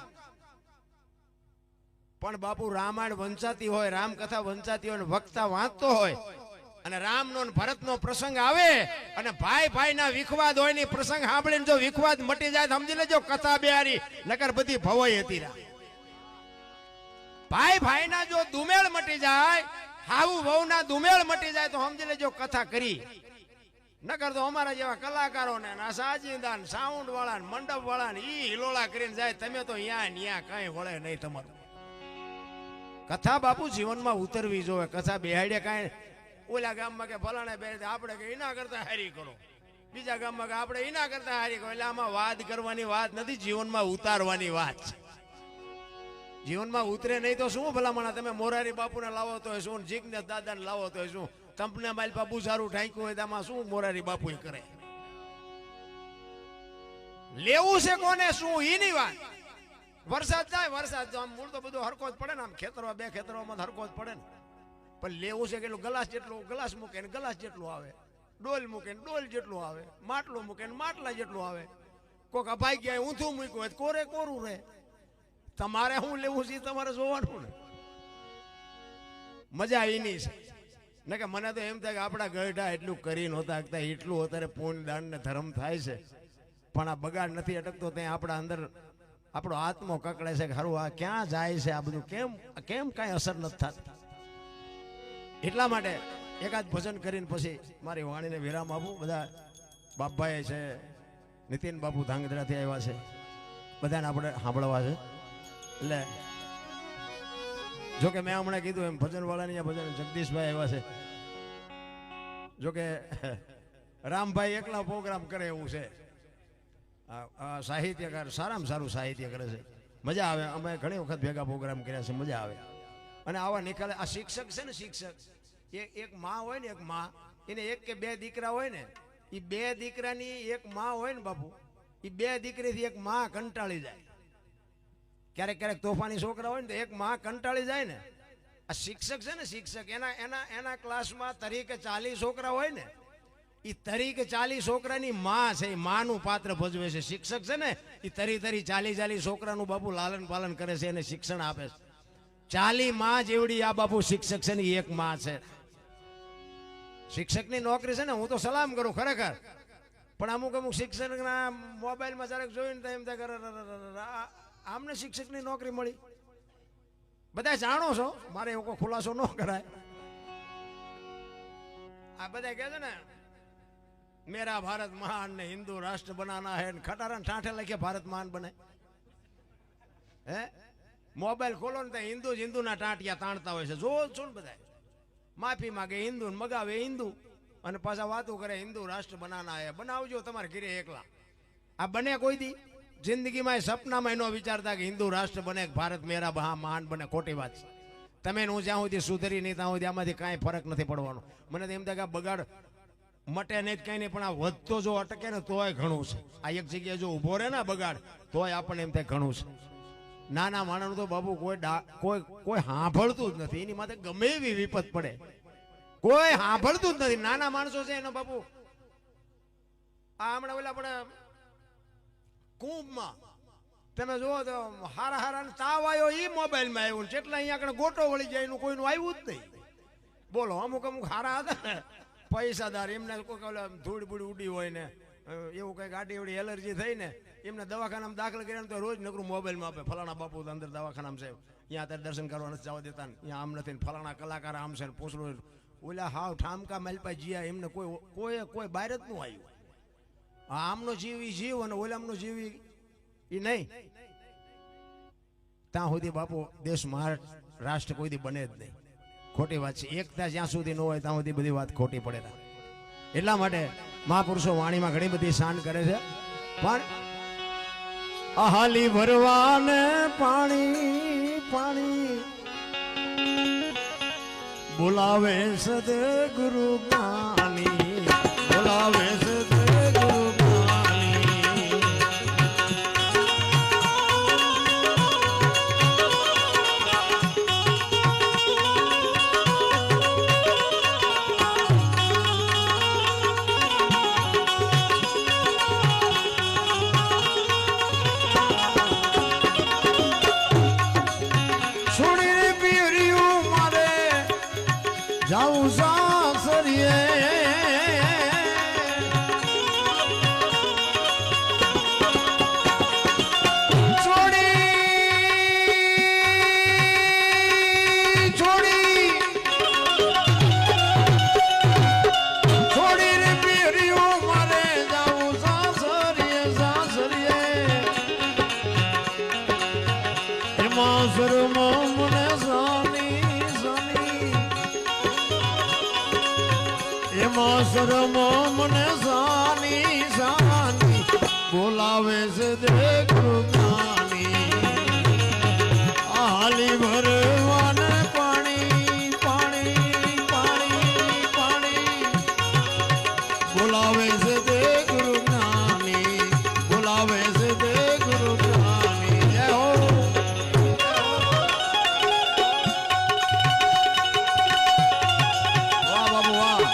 પણ બાપુ રામાયણ વંચાતી હોય, રામકથા વંચાતી હોય, વક્તા વાંચતો હોય, અને રામનો ભરતનો પ્રસંગ આવે અને ભાઈ ના વિખવાદ હોય ને પ્રસંગ સાંભળીને જો વિખવાદ મટી જાય તો સમજી લેજો કથા બેહારી, નકર બધી ભવાઈ હતી. ભાઈ ના જો દુમેળ મટી જાય, હાવું વહુ ના દુમેળ મટી જાય તો સમજી લેજો કથા કરી. નકર તો અમારા જેવા કલાકારોને સાજીદાન સાઉન્ડ વાળા મંડપ વાળા ઈ હિલોળા કરીને જાય. તમે તો ન્યા કઈ વળે નહીં તમારું. કથા બાપુ જીવનમાં ઉતરવી જોવે. કથા બેહાડે કાંઈ ઓલા ગામમાં કે ફલાણે બે આપણે કે એના કરતા હારી કરો, બીજા ગામમાં કે આપણે એના કરતા હારી કરો. એટલે આમાં વાદ કરવાની વાત નથી, જીવનમાં ઉતારવાની વાત છે. જીવનમાં ઉતરે નહીં તો શું ભલામણા. તમે મોરારી બાપુને લાવો તો શું, જીગ્નેશ દાદાને લાવો તો શું, કંપની માલ બાપુ સારું ઢાંક્યું હોય તો આમાં શું મોરારી બાપુ કરે. લેવું છે કોને શું એની વાત. વરસાદ જાય, વરસાદ આમ મૂળ તો બધું હરકો જ પડે ને, આમ ખેતરમાં બે ખેતરોમાં હરકો જ પડે ને. પણ લેવું છે કેટલું, ગ્લાસ જેટલું ગ્લાસ મૂકે ને ગ્લાસ જેટલું આવે, ડોલ મૂકે ને ડોલ જેટલું આવે, માટલું મૂકે ને માટલા જેટલું આવે. કોક અપાઈ ગયા ઊંધું મૂક્યું હોય કોરે કોરું રહે. તમારે શું લેવું છે તમારે જોવાનું ને. મજા એની છે ને કે મને તો એમ થાય કે આપણા ગઢા એટલું કરી નહોતા શકતા, એટલું અત્યારે પૂર્ણ દાન ને ધર્મ થાય છે. પણ આ બગાડ નથી અટકતો. ત્યાં આપણા અંદર આપણો આત્મો કકડે છે કે હારું આ ક્યાં જાય છે, આ બધું કેમ કાંઈ અસર નથી થતી. એટલા માટે એકાદ ભજન કરીને પછી મારી વાણીને વિરામ આપું. બધા બાપભાઈ છે, નીતિન બાપુ ધાંગધ્રાથી આવ્યા છે, બધાને આપણે સાંભળવા છે. એટલે જોકે મેં હમણાં કીધું એમ ભજન વાળાની ભજન જગદીશભાઈ આવ્યા છે. જોકે રામભાઈ એકલા પ્રોગ્રામ કરે એવું છે. સાહિત્યકાર સારામાં સારું સાહિત્ય કરે છે. મજા આવે. અમે ઘણી વખત ભેગા પ્રોગ્રામ કર્યા છે, મજા આવે. અને આવા નિકાલે આ શિક્ષક છે ને, શિક્ષક એક માં હોય ને, એક માં એને એક કે બે દીકરા હોય ને, એ બે દીકરાની એક માં હોય ને બાપુ, એ બે દીકરીથી એક માં કંટાળી જાય. ક્યારેક ક્યારેક તોફાની છોકરા હોય ને તો એક માં કંટાળી જાય ને. આ શિક્ષક છે ને, શિક્ષક એના ક્લાસમાં તરીકે 40 છોકરા હોય ને, એ તરીકે 40 છોકરાની માં છે, એ માનું પાત્ર ભજવે છે. શિક્ષક છે ને એ તરી 40 છોકરાનું બાપુ લાલન પાલન કરે છે, એને શિક્ષણ આપે છે. 40 માં જેવડી આ બાપુ શિક્ષક છે ને, એક માં છે. શિક્ષકની નોકરી છે ને, હું તો સલામ કરું ખરેખર. પણ અમુક શિક્ષકના મોબાઈલમાં જરાક જોઈને તો એમ થાય આમને શિક્ષકની નોકરી મળી. બધા જાણો છો, મારે એવો કોઈ ખુલાસો ન કરાય. આ બધા કહે છે ને મેરા ભારત મહાન ને હિન્દુ રાષ્ટ્ર બનાના હે, ખટારા ઠાઠે લખે ભારત મહાન બને. હે મોબાઈલ ખોલો ને ત્યાં હિન્દુના ટાંટિયા તાણતા હોય છે. જો છો ને બધા માફી માગે હિન્દુ, મગાવે હિન્દુ, અને પાછા વાતો કરે હિન્દુ રાષ્ટ્ર બનાના હે. બનાવજો તમારે ઘરે એકલા. આ બને કોઈ દી જિંદગીમાં સપનામાં એનો વિચારતા કે હિન્દુ રાષ્ટ્ર બને, ભારત મેરા મહાન બને. ખોટી વાત છે. તમે હું જ્યાં સુધી સુધરી નહીં ત્યાં સુધી આમાંથી કાંઈ ફરક નથી પડવાનો. મને તો એમ થાય કે બગાડ મટે નહીં કઈ નહીં, પણ આ વધતો જો અટકે ને તોય ઘણું છે. આ એક જગ્યાએ જો ઉભો રહે ને બગાડ, તોય આપણને એમ થાય ઘણું છે. નાના માણસનું તો બાબુ કોઈ સાંભળતું જ નથી. એની માથે ગમે એવી વિપત પડે, કોઈ સાંભળતું જ નથી. નાના માણસો છે એનો બાપુ. આ હમણાં ઓલા આપણે કુંભમાં તમે જુઓ તો હારા તાવ આવ્યો એ મોબાઈલમાં આવ્યું. જેટલા અહીંયા આગળ ગોટો વળી જાય એનું કોઈનું આવ્યું જ નહીં. બોલો અમુક હારા હતા ને પૈસાદાર, એમને કોઈ ધૂળ બૂળ ઉડી હોય ને એવું કઈ ગાડી એવડી એલર્જી થઈ ને એમને દવાખાનામાં દાખલ કર્યા તો રોજ નકરું મોબાઈલમાં આપે. ફલાણા બાપુ અંદર દવાખાનામાં છે, અહીંયા અત્યારે દર્શન કરવા નથી જવા દેતા ને, અહીંયા આમ નથી, ફલાણા કલાકાર આમ છે ને પૂછડું. ઓલા હાવ ઠામકા માલપા જીયા, એમને કોઈ બહાર જ નું આવ્યું. આમનો જીવ ઈ જીવ અને ઓલામનો જીવ ઈ નહીં. ત્યાં સુધી બાપુ દેશ મહારાષ્ટ્ર કોઈ દી બને જ નહીં. ખોટી વાત છે. એકતા જ્યાં સુધી ન હોય ત્યાં સુધી બધી વાત ખોટી પડે. એટલા માટે મહાપુરુષો વાણીમાં ઘણી બધી શાન કરે છે. પણ અહાલી ભરવાને પાણી બોલાવે સદગુરુ જ્ઞાની, બોલાવે સદગુરુ જાઉં સાસરીએ એમાં શરમો મને સાની સાની એમાં શરમો મને સાની સાની બોલાવે છે દેખ જ્ઞાની હાલી ભરવાને પાણી પાણી પાણી પાણી બોલાવે છે દેખ જ્ઞાની બોલાવે છે દેખ જ્ઞાની જય હો વાહ બાબુ વાહ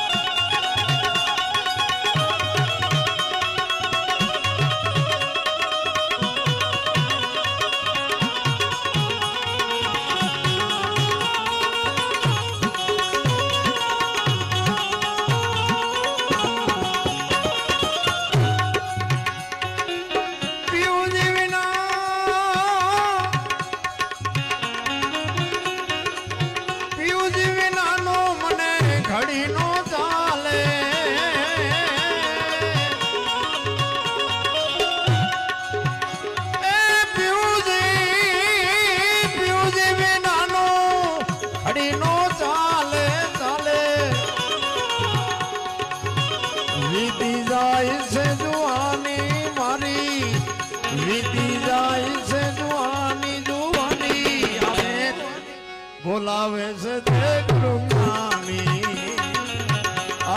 બોલાવે છે દેખ જ્ઞાની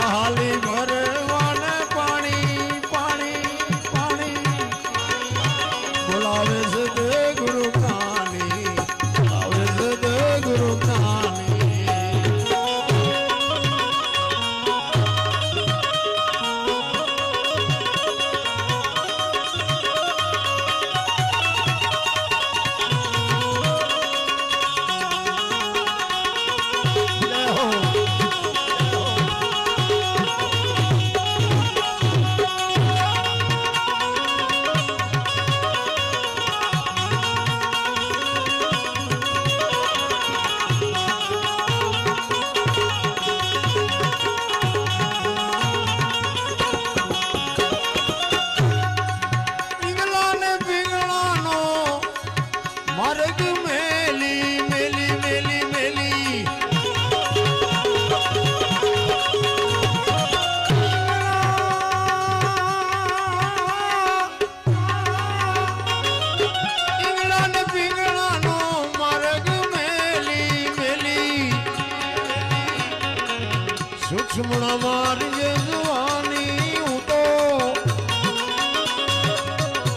હાલી ભરવાને પાણી પાણી પાણી બોલાવે છે દેખ જ્ઞાની બોલાવે છે દેખ જ્ઞાની સૂક્ષ્મ માર્ગે જવાની હું તો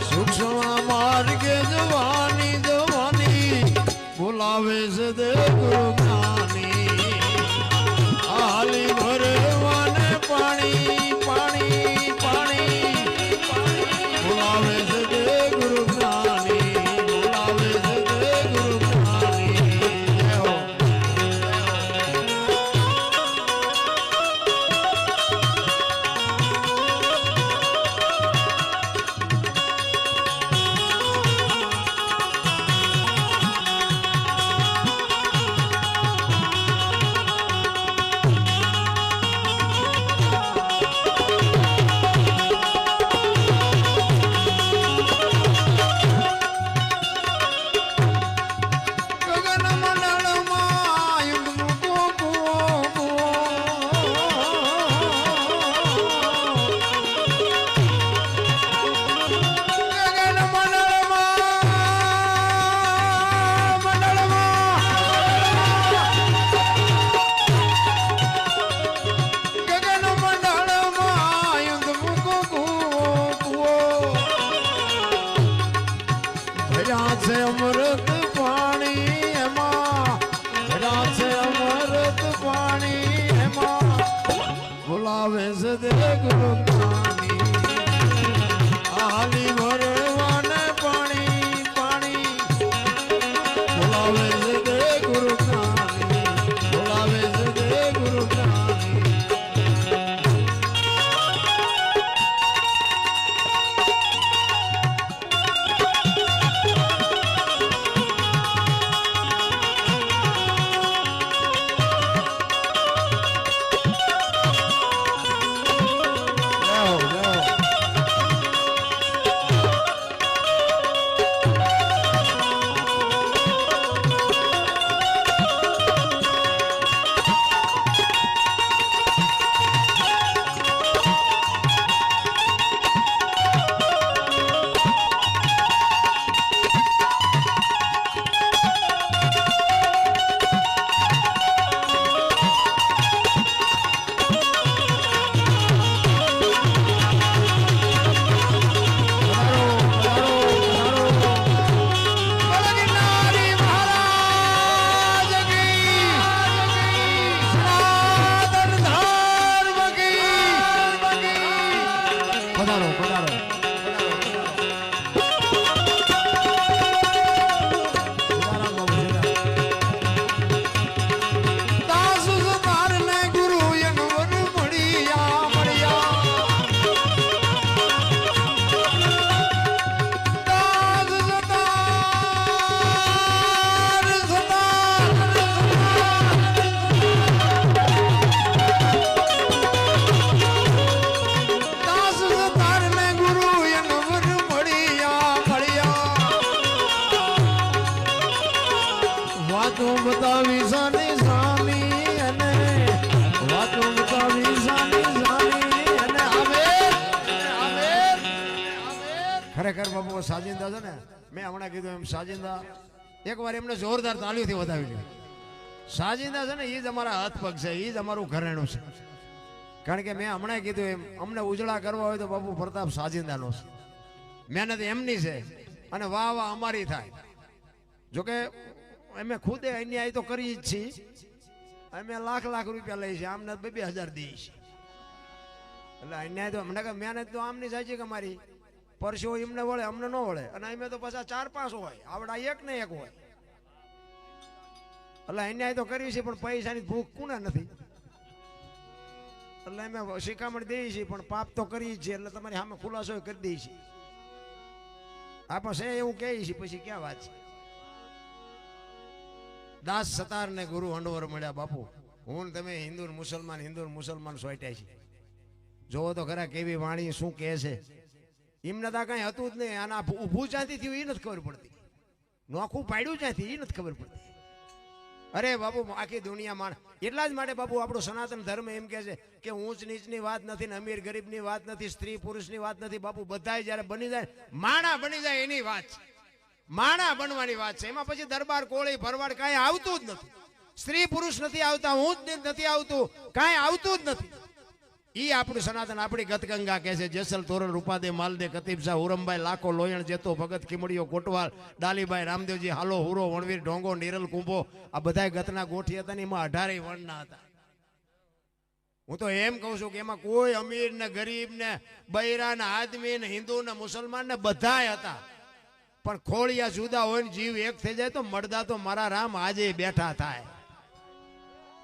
સૂક્ષ્મ માર્ગે જવાની જવાની બોલાવે છે દેખ જ્ઞાની હાલી ભરવાને પાણી પાણી પાણી બોલાવે છે દેખ જ્ઞાની બોલાવે છે દેખ જ્ઞાની જય હો ખરેખર બાપુ સાજિંદા છે ને, મેં હમણાં કીધું એમ સાજિંદા એકવાર એમને જોરદાર તાળીઓથી વધાવી લ્યો. સાજિંદા છે ને એ જ અમારા હાથ પગ છે, એ જ અમારું ઘરેણું છે. કારણ કે મેં હમણાં કીધું એમ અમને ઉજળા કરવા હોય તો બાપુ પ્રતાપ સાજિંદાનો છે. મહેનત એમની છે અને વાહ વાહ અમારી થાય. જોકે અમે ખુદે અન્યાય તો કરી જ છીએ, અમે લાખ લાખ રૂપિયા લઈએ છીએ, આમને 2,000 દઈએ છીએ. એટલે અન્યાય તો અમને મહેનત તો આમની થાય છે કે અમારી પરસો એમને વળે અમને ન વળે, અને અમે તો પાછા 4-5 હોય, આવડા એક ને એક હોય. એટલે અન્યાય તો કરીએ છીએ પણ પૈસાની ભૂખ કોને નથી. એટલે અમે શિખામણ દઈએ છીએ પણ પાપ તો કરીએ છીએ. એટલે તમારી સામે ખુલાસો કરી દઈએ છીએ. આપણે છે એવું કહીએ છીએ, પછી ક્યાં વાત છે. દાસ સતાર ને ગુરુ હંડોવર મળ્યા બાપુ. હું તમે હિન્દુ મુસલમાન સોટ્યા છે. જોવો તો ખરા કેવી વાણી શું કહે છે. એમને તો કઈ હતું જ નહીં. આના ઊભું ક્યાંથી થયું એ નથી ખબર પડતી, નોખું પાડ્યું ક્યાંથી એ નથી ખબર પડતી. અરે બાપુ આખી દુનિયા માણ. એટલા જ માટે બાપુ આપણો સનાતન ધર્મ એમ કહે છે કે ઊંચ નીચની વાત નથી ને અમીર ગરીબની વાત નથી, સ્ત્રી પુરુષની વાત નથી. બાપુ બધાય જ્યારે બની જાય માણા બની જાય એની વાત છે, માણા બનવાની વાત છે. એમાં પછી દરબાર કોળી ભરવાડ કાંઈ આવતું જ નથી, સ્ત્રી પુરુષ નથી આવતા, ઊંચ નીચ નથી આવતું, કાંઈ આવતું જ નથી. ઈ આપણું સનાતન, આપણી ગતગંગા કહે છે. જેસલ તોરલ રૂપાદે માલદે કતીબ શાહ ઉરમભાઈ લાખો લોયણ જેતો ભગત કિમડીઓ કોટવાલ ડાલીભાઈ રામદેવજી હાલો હુરો વણવીર ઢોંગો નિરલ કુંભો, આ બધા ગતના ગોઠી હતા ને એમાં 18 વણના હતા. હું તો એમ કહું છું કે એમાં કોઈ અમીર ને ગરીબ ને બૈરા ને આદમી ને હિન્દુ ને મુસલમાન ને બધાય હતા. પણ ખોળિયા જુદા હોય ને જીવ એક થઈ જાય તો મળદા તો મારા રામ આજે બેઠા થાય.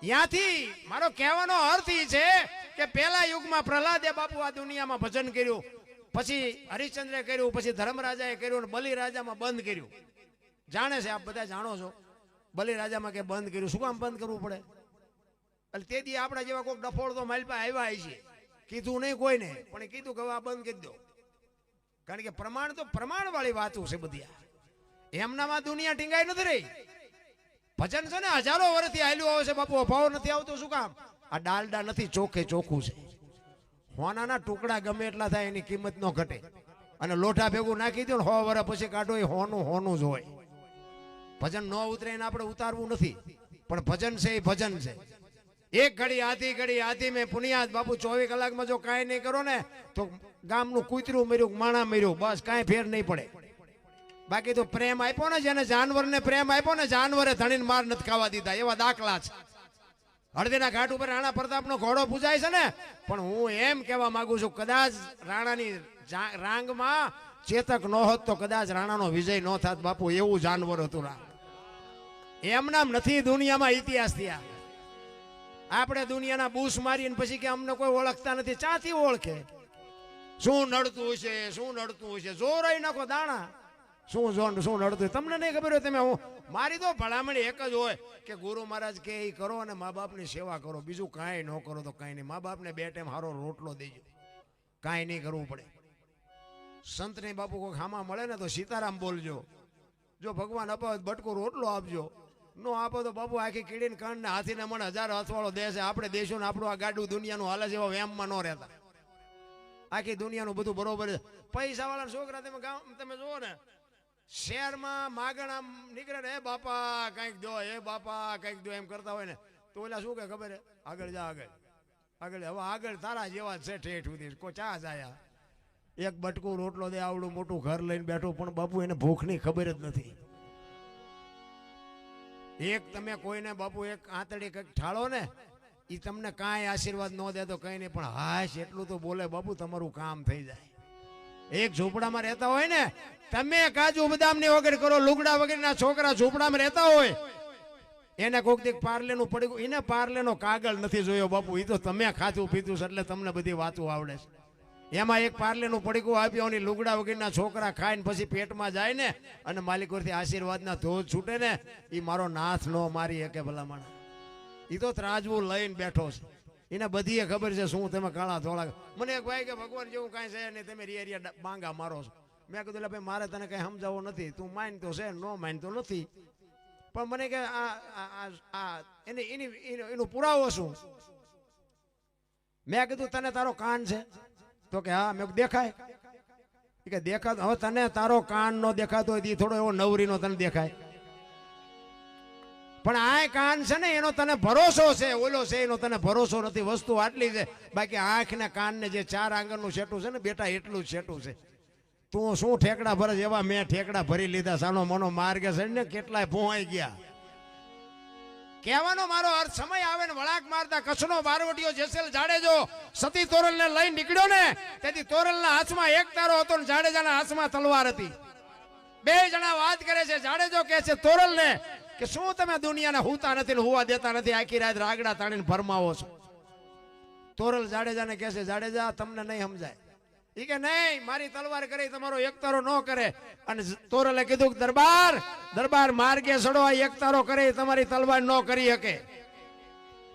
ત્યાંથી મારો કહેવાનો અર્થ એ છે કે પહેલા યુગમાં પ્રહલાદે બાપુ આ દુનિયામાં ભજન કર્યું, પછી હરિશ્ચંદ્રે કર્યું, પછી ધર્મરાજાએ કર્યું, બલિરાજામાં બંધ કર્યું. જાણે છે, આપ બધા જાણો છો બલિરાજામાં કે બંધ કર્યું. શું કામ બંધ કરવું પડે? એટલે તેથી આપણા જેવા કોઈ ડફોળ તો મારી પાસે આવ્યા છે, કીધું નહીં કોઈને, પણ કીધું કે આ બંધ કરી દો. કારણ કે પ્રમાણ તો પ્રમાણ વાળી વાતો છે બધી. એમનામાં દુનિયા ટીંગાઈ નથી રહી. ભજન છે ને હજારો વર્ષથી હાલ્યું આવે છે બાપુ, અભાવ નથી આવતો. શું કામ? આ ડાલડા નથી, ચોખ્ખે ચોખ્ખું છે. હોનાના ટુકડા ગમે એટલા થાય એની કિંમત ન ઘટે. અને લોઠા ભેગું નાખી દો ને 100 વર્ષ પછી કાઢો એ હોનું જ હોય. ભજન ન ઉતરે એને આપણે ઉતારવું નથી, પણ ભજન છે એ ભજન છે. એક ઘડી આધી મેં પુનિયાદ બાપુ 24 કલાકમાં જો કાંઈ નહીં કરો ને તો ગામનું કૂતરું મર્યું, માણા મર્યું, બસ કાંઈ ફેર નહીં પડે. બાકી તો પ્રેમ આપ્યો ને, જેને જાનવરને પ્રેમ આપ્યો ને, જાનવરે ધણીને માર નથી ખાવા દીધા, એવા દાખલા છે. હળદીના ઘાટ ઉપર રાણા પ્રતાપનો ઘોડો પૂજાય છે ને, પણ હું એમ કહેવા માંગુ છું કદાચ રાણાની રાંગમાં ચેતક ન હોત તો કદાચ રાણાનો વિજય ન થાત બાપુ. એવું જાનવર હતું રામ. એમનામ નથી દુનિયામાં ઇતિહાસ થયા. આપણે દુનિયાના બૂસ મારીને પછી કે અમને કોઈ ઓળખતા નથી. ચાથી ઓળખે? શું નડતું હશે, શું નડતું હશે? જોરાઈ નાખો દાણા. શું નડતું તમને નહીં ખબર હોય. તમે મારી તો ભલામણ એક જ હોય કે ગુરુ મહારાજ કે એ કરો અને મા બાપની સેવા કરો, બીજું કાંઈ ન કરો તો કાંઈ નહીં. મા બાપને 2 ટાઈમ સારો રોટલો દેજો, કાંઈ નહીં કરવું પડે. સંતને બાપુ કોઈ ખામાં મળે ને તો સીતારામ બોલજો. જો ભગવાન અપાવે બટકો રોટલો આપજો, નો આપો તો બાપુ આખી કીડીને કણ ને હાથીને મણ 1000 હાથવાળો દેશ. આપણે દેશો ને આપણું આ ગાડું દુનિયાનું હાલે છે, એવા વેમમાં ન રહેતા. આખી દુનિયાનું બધું બરોબર છે. પૈસા વાળા છોકરા તમે જુઓ ને, શહેરમાં માગણા નીકળે ને, એ બાપા કંઈક દો, એ બાપા કંઈક દો એમ કરતા હોય ને, તો ઓલા શું કે ખબર? આગળ જા, આગળ. હવે આગળ તારા જેવા છે ઠેઠ સુધી. કોઈ ચા જાય, એક બટકું રોટલો દે, આવડું મોટું ઘર લઈને બેઠું, પણ બાપુ એને ભૂખની ખબર જ નથી. એક તમે કોઈને બાપુ એક આંતળી કંઈક ઠાળો ને, એ તમને કાંઈ આશીર્વાદ ન દે તો કંઈ નહીં, પણ હાશ એટલું તો બોલે બાપુ, તમારું કામ થઈ જાય. એક ઝૂંપડામાં રહેતા હોય ને, તમે કાજુ બદામની વગર કરો, લુગડા વગરના છોકરા ઝૂંપડામાં રહેતા હોય, એને કોઈક દીક પાર્લેનું પડી, એને પાર્લેનો કાગળ નથી જોયો બાપુ. એ તો તમે ખાધું પીધું છે એટલે તમને બધી વાતો આવડે છે. એમાં એક પાર્લેનું પડીકું આપ્યું, લુગડા વગરના છોકરા ખાઈને પછી પેટમાં જાય ને, અને માલિકોથી આશીર્વાદના ધોધ છૂટે ને, એ મારો નાથ નો મારી શકે ભલામણ. એ તો ત્રાજવું લઈને બેઠો છે. એને બધી ખબર છે શું તમે કાળા ધોળા. મને એક ભાઈ કે ભગવાન જેવું કાંઈ છે નહીં, તમે રિયા બાંગા મારો છો. મેં કીધું ભાઈ મારે તને કઈ સમજાવો નથી, તું માન તો છે, નો માન તો નથી. પણ મને કે એનું પુરાવો શું? મેં કીધું તને તારો કાન છે? તો કે હા. મેં દેખાય? કે દેખાતો હવે તને તારો કાન નો દેખાતો હોય થોડો એવો નવરીનો તને દેખાય, પણ આ કાન છે ને એનો તને ભરોસો છે, ઓલો છે એનો તને ભરોસો નથી. વસ્તુ આટલી છે. બાકી આંખ ને કાન ને જે 4 આંગણનું સેટું છે ને બેટા, એટલું જ સેટું છે. તું શું ઠેકડા ભરે, એવા મેં ઠેકડા ભરી લીધા. સાનો મનો માર્ગે છે ને કેટલાય ભોંવાઈ ગયા. કહેવાનો મારો અર્થ, સમય આવે ને વળાક મારતા કચ્છનો બારવટીયો જેસેલ જાડેજો સતી તોરલ ને લઈ નીકળ્યો ને, તેથી તોરલના હાથમાં એક તારો હતો ને જાડેજાના હાથમાં તલવાર હતી. બે જણા વાત કરે છે. જાડેજો કહે છે તોરલ ને કે શું તમે દુનિયાને હુતા નથી ને હુવા દેતા નથી, આખી રાત રાગડા તાણીને ફરમાવો છો. તોરલ જાડેજાને કહે છે જાડેજા તમને નહીં સમજાય. ઈ કે નહીં, મારી તલવાર કરી તમારો એકતારો ન કરે. અને તોરલે કીધું દરબાર દરબાર માર્ગે સડો, આ એકતારો કરે તમારી તલવાર ન કરી શકે.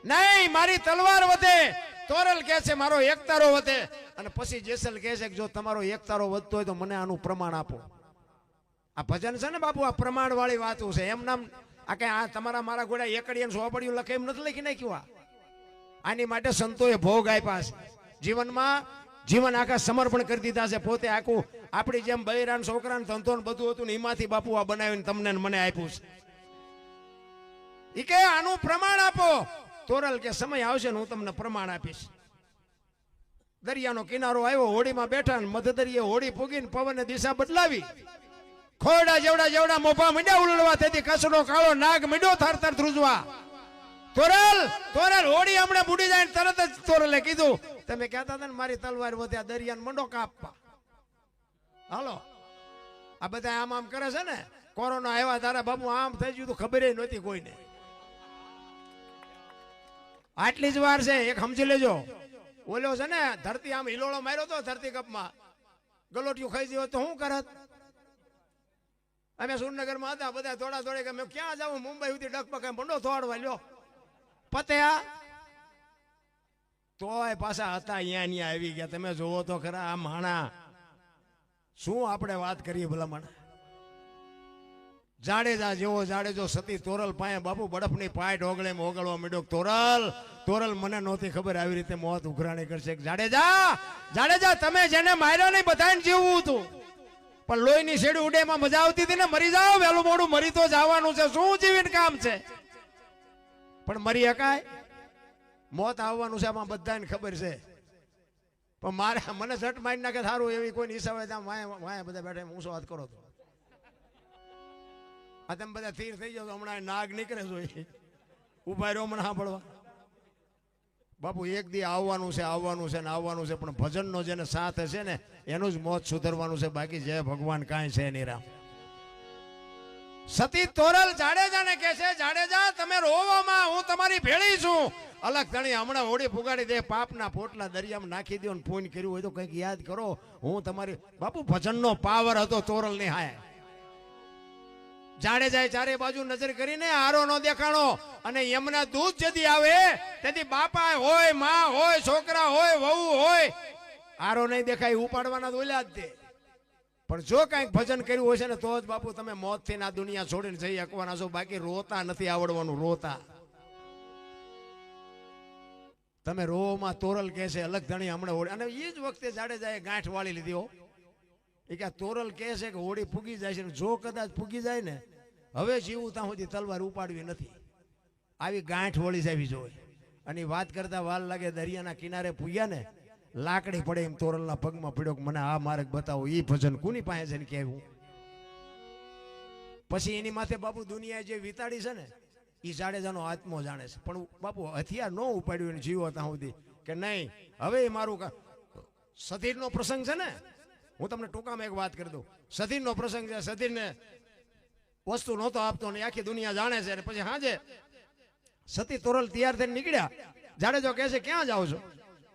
નહીં, મારી તલવાર વધે. તોરલ કહે છે મારો એકતારો વધે. અને પછી જેસલ કહે છે કે જો તમારો એકતારો વધતો હોય તો મને આનું પ્રમાણ આપો. આ ભજન છે ને બાપુ, આ પ્રમાણ વાળી વાતું છે. એમ નામ આ કઈ આ તમારા મારા ઘોડા એકડિયા સોપડિયું લખે એમ નથી લખી નાખ્યું. આની માટે સંતોએ ભોગ આપ્યા છે. જીવનમાં જીવન આખા સમર્પણ કરી દીધા છે. પોતે આખું આપણી જેમ બૈરાન છોકરાને ધંધો બધું હતું ને એમાંથી બાપુ આ બનાવીને તમને મને આપ્યું છે. ઈ કે આનું પ્રમાણ આપો. તોરલ કે સમય આવશે ને હું તમને પ્રમાણ આપીશ. દરિયાનો કિનારો આવ્યો, હોડીમાં બેઠા ને મધદરિયે હોડી ફૂગીને પવને દિશા બદલાવી. ખોડા જેવડા જેવડા મોભા મીંડ્યા ઉલળવા, તેથી કસડો કાળો નાગ મીંડ્યો થર થર ધ્રુજવા. તોરલ તોરલ હોડી હમણાં બુડી જાય. તરત જ તોરલે કીધું તમે કહેતા હતા ને મારી તલવાર વધ્યા, દરિયાને મંડો કાપવા. હાલો, આ બધા આમ આમ કરે છે ને. કોરોના આવ્યા તારા બાપુ આમ થઈ ગયું તો ખબર નહોતી કોઈને. આટલી જ વાર છે, એક સમજી લેજો. ઓલો છે ને ધરતી આમ હિલોળો માર્યો તો ધરતી કપમાં, ગલોટિયું ખાઈ ગયો તો શું કરત? અમે સુરનગરમાં હતા, બધા થોડા થોડે કે મેં ક્યાં જાઉં, મુંબઈ સુધી ડગપગ મંડો થોડવા લ્યો પત્યા. તોય પાછા હતા અહીંયા આવી ગયા. તમે જોવો તો ખરા આ માણા શું આપણે વાત કરીએ ભલામણ. જાડેજા જેવો જાડેજો સતી તોરલ પાએ બાપુ બડફની પાય ઢોગળે ઓગળવા માંડ્યો. તોરલ તોરલ મને નહોતી ખબર આવી રીતે મોત ઉઘરાણી કરશે. જાડેજા જાડેજા તમે જેને માર્યો નહીં બધાને જીવવું હતું, પણ લોહીની શેડી ઉડેમાં મજા આવતી હતી ને. મરી જાઓ, વહેલું મોડું મરી તો જવાનું છે, શું જીવીને કામ છે. પણ મરી હકાય? મોત આવવાનું છે, આમાં બધાને ખબર છે. પણ મારે મને ઝટ મારી નાખે સારું એવી કોઈ હિસાબે વાયા બધા બેઠા હું શું વાત કરો તો આ તમે બધા થીર થઈ જાવ. હમણાં નાગ નીકળે જોઈએ ઉભા રહ્યો મને સાંભળવા. બાપુ એક દી આવવાનું છે, આવવાનું છે ને આવવાનું છે. પણ ભજનનો જેને સાથ હશે ને એનું જ મોત સુધરવાનું છે. બાકી જય ભગવાન કાંઈ છે નહીં. રામ સતી તોરલ જાડેજાને કહે છે જાડેજા તમે રોવામાં, હું તમારી ભેળી છું. અલગ ધણી હમણાં હોડી ફુગાડી દે, પાપના પોટલા દરિયામાં નાખી દો ને ફોન કર્યું હોય તો કંઈક યાદ કરો. હું તમારી બાપુ ભજનનો પાવર હતો તોરલ ની હાય. જાડેજાએ ચારે બાજુ નજર કરીને હારો નો દેખાણો. અને યમના દૂધ જદી આવે તેથી બાપા હોય, માં હોય, છોકરા હોય, વહુ હોય, હારો નહીં દેખાય ઉપાડવાના દોલ્યા જ દે. પણ જો કઈક ભજન કર્યું હોય છે ને તો જ બાપુ તમે મોત થી આ દુનિયા છોડીને જઈ શકવાના છો. બાકી રોતા નથી આવડવાનું. રોતા તમે રોમાં તોરલ કહે છે અલગ ધણી હમણાં હોડી. અને એ જ વખતે જાડેજાએ ગાંઠ વાળી લીધી હો. એ કે તોરલ કહે છે કે હોડી ફૂગી જાય છે, જો કદાચ ફૂગી જાય ને હવે જીવું ત્યાં સુધી તલવાર ઉપાડવી નથી. આવી ગાંઠ વળી જાવી જોઈએ. અને વાત કરતા વાર લાગે. દરિયાના કિનારે પૂગ્યા ને લાકડી પડે એમ તોરલના પગમાં પડ્યો કે મને આ માર્ગ બતાવો. એ ભજન કોની પાસે છે ને કહેવું. પછી એની માથે બાપુ દુનિયાએ જે વિતાડી છે ને એ જાડેજાનો આત્મો જાણે છે. પણ બાપુ હથિયાર ન ઉપાડ્યું એને જીવો ત્યાં સુધી કે નહીં હવે મારું સધીરનો પ્રસંગ છે ને. હું તમને ટૂંકામાં એક વાત કરી દઉં. સધીરનો પ્રસંગ છે. સધીરને વસ્તુ નહોતો આપતો ને આખી દુનિયા જાણે છે. પછી હાજે સતી તોરલ તૈયાર થઈને નીકળ્યા. જાડેજો કહે છે ક્યાં જાઓ છો?